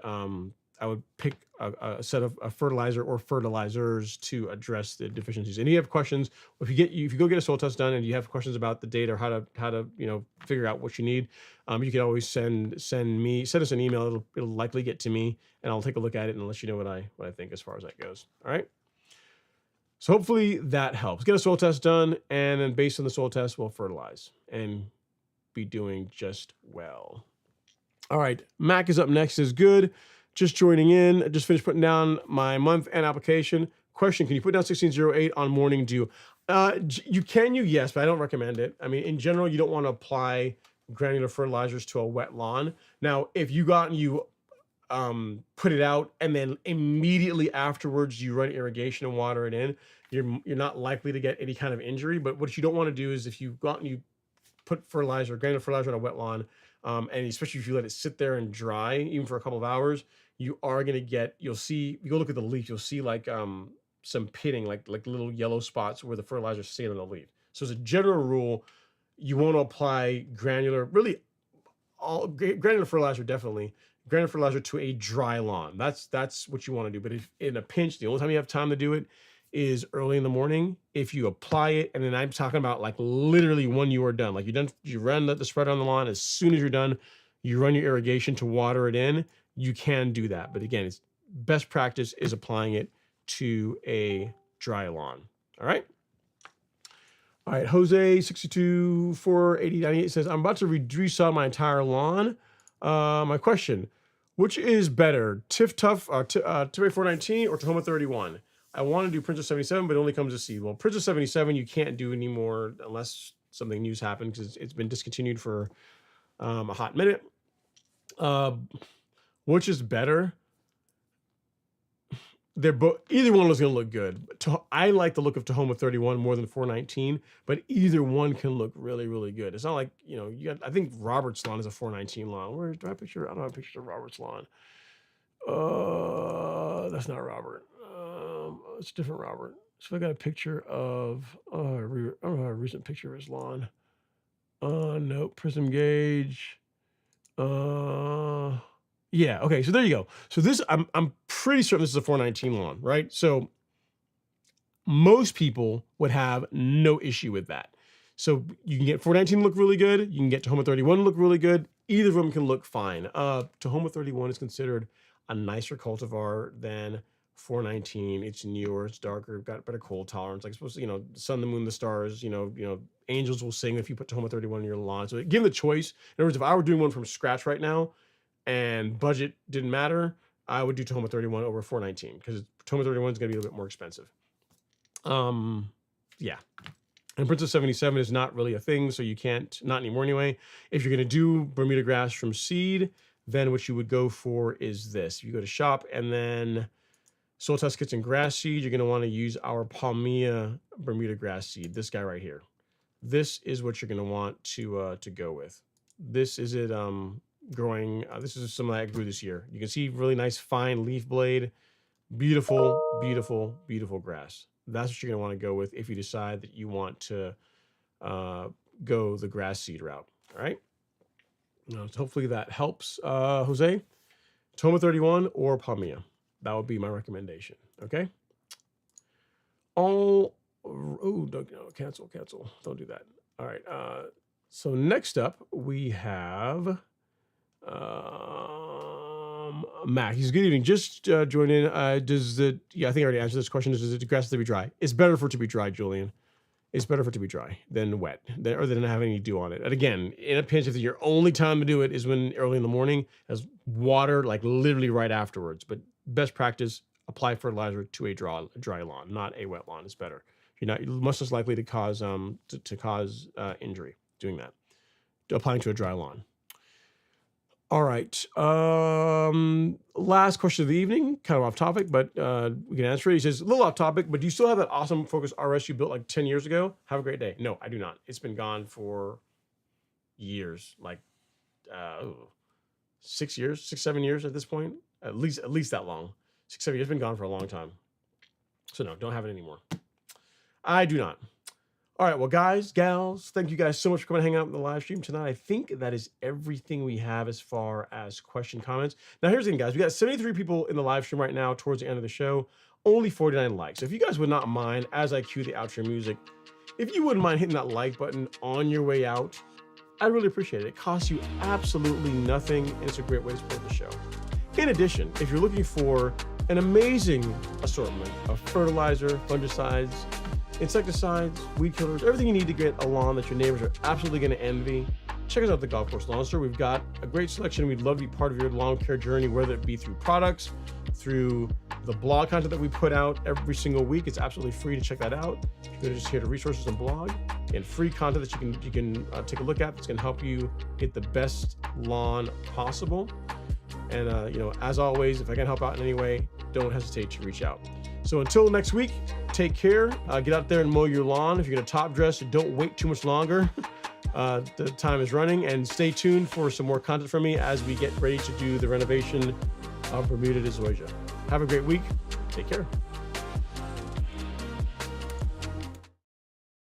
Speaker 1: pick a set of a fertilizer or fertilizers to address the deficiencies. And you have questions, if you go get a soil test done and you have questions about the data or how to figure out what you need, you can always send us an email. It'll likely get to me, and I'll take a look at it and let you know what I think as far as that goes. All right. So hopefully that helps. Get a soil test done, and then based on the soil test, we'll fertilize and be doing just well. All right, Mac is up next. Is good. Just joining in. I just finished putting down my month and application. Question: can you put down 1608 on morning dew? You can, yes, but I don't recommend it. I mean, in general, you don't want to apply granular fertilizers to a wet lawn. Now, if you got and you put it out and then immediately afterwards you run irrigation and water it in, you're not likely to get any kind of injury. But what you don't want to do is if you go out and you put granular fertilizer on a wet lawn, and especially if you let it sit there and dry even for a couple of hours, you are going to get, you'll see, you go look at the leaf, you'll see like some pitting, like little yellow spots where the fertilizer is sitting on the leaf. So as a general rule, you want to apply granular fertilizer, definitely granular fertilizer to a dry lawn. That's what you want to do. But if in a pinch, the only time you have time to do it is early in the morning. If you apply it, and then I'm talking about like literally when you are done, like you run the spreader on the lawn. As soon as you're done, you run your irrigation to water it in. You can do that. But again, it's best practice is applying it to a dry lawn. All right. All right, Jose 6248098 says, I'm about to resod my entire lawn. My question, which is better, Tiff 419 or Tahoma 31? I want to do Princess 77, but it only comes to seed. Well, Princess 77 you can't do anymore unless something new's happened because it's been discontinued for a hot minute. Which is better? They're both, either one is going to look good. I like the look of Tahoma 31 more than 419, but either one can look really, really good. It's not like, I think Robert's lawn is a 419 lawn. Where do I picture? I don't have a picture of Robert's lawn. That's not Robert. It's a different Robert. So I got a picture of, I don't know, a recent picture of his lawn. No, Prism Gauge. Yeah, okay, so there you go. So this, I'm pretty certain this is a 419 lawn, right? So most people would have no issue with that. So you can get 419 look really good. You can get Tahoma 31 look really good. Either of them can look fine. Tahoma 31 is considered a nicer cultivar than 419. It's newer, it's darker, got better cold tolerance. Like supposed to, the sun, the moon, the stars, angels will sing if you put Tahoma 31 in your lawn. So given the choice, in other words, if I were doing one from scratch right now and budget didn't matter, I would do Tahoma 31 over 419 because Tahoma 31 is going to be a little bit more expensive. Yeah. And Princess 77 is not really a thing, so you can't, not anymore anyway. If you're going to do Bermuda grass from seed, then what you would go for is this. You go to shop and then soil test kits and grass seed, you're going to want to use our Palmia Bermuda grass seed, this guy right here. This is what you're going to want to go with. This is it growing. This is some that I grew this year. You can see really nice fine leaf blade. Beautiful, beautiful, beautiful grass. That's what you're going to want to go with if you decide that you want to go the grass seed route. All right. Now, hopefully that helps, Jose. Tahoma 31 or Palmia. That would be my recommendation. Okay. Oh, no, cancel. Don't do that. All right. So next up we have Mac. He's good evening. Just joined in. I think I already answered this question. Does the grass have to be dry? It's better for it to be dry, Julian. It's better for it to be dry than wet, or than have any dew on it. And again, in a pinch, if your only time to do it is when early in the morning, has water like literally right afterwards. But best practice, apply fertilizer to a dry lawn, not a wet lawn. It's better. You're much less likely to cause injury doing that. Applying to a dry lawn. All right. Last question of the evening, kind of off topic, but we can answer it. He says, a little off topic, but do you still have that awesome Focus RS you built like 10 years ago? Have a great day. No, I do not. It's been gone for years, like 6 years, 7 years at this point. At least that long. 6, 7 years. It's been gone for a long time. So no, don't have it anymore. I do not. All right, well, guys, gals, thank you guys so much for coming and hang out in the live stream tonight. I think that is everything we have as far as question comments. Now, here's the thing, guys. We got 73 people in the live stream right now towards the end of the show, only 49 likes. So if you guys would not mind, as I cue the outro music, if you wouldn't mind hitting that like button on your way out, I'd really appreciate it. It costs you absolutely nothing, and it's a great way to support the show. In addition, if you're looking for an amazing assortment of fertilizer, fungicides, insecticides, weed killers, everything you need to get a lawn that your neighbors are absolutely going to envy, check us out at the Golf Course Lawn Store. We've got a great selection. We'd love to be part of your lawn care journey, whether it be through products, through the blog content that we put out every single week. It's absolutely free to check that out. You go to just here to resources and blog, and free content that you can take a look at that's going to help you get the best lawn possible. And as always, if I can help out in any way, don't hesitate to reach out. So until next week, take care. Get out there and mow your lawn. If you're going to top dress, don't wait too much longer. The time is running, and stay tuned for some more content from me as we get ready to do the renovation of Bermuda de Zoysia. Have a great week. Take care.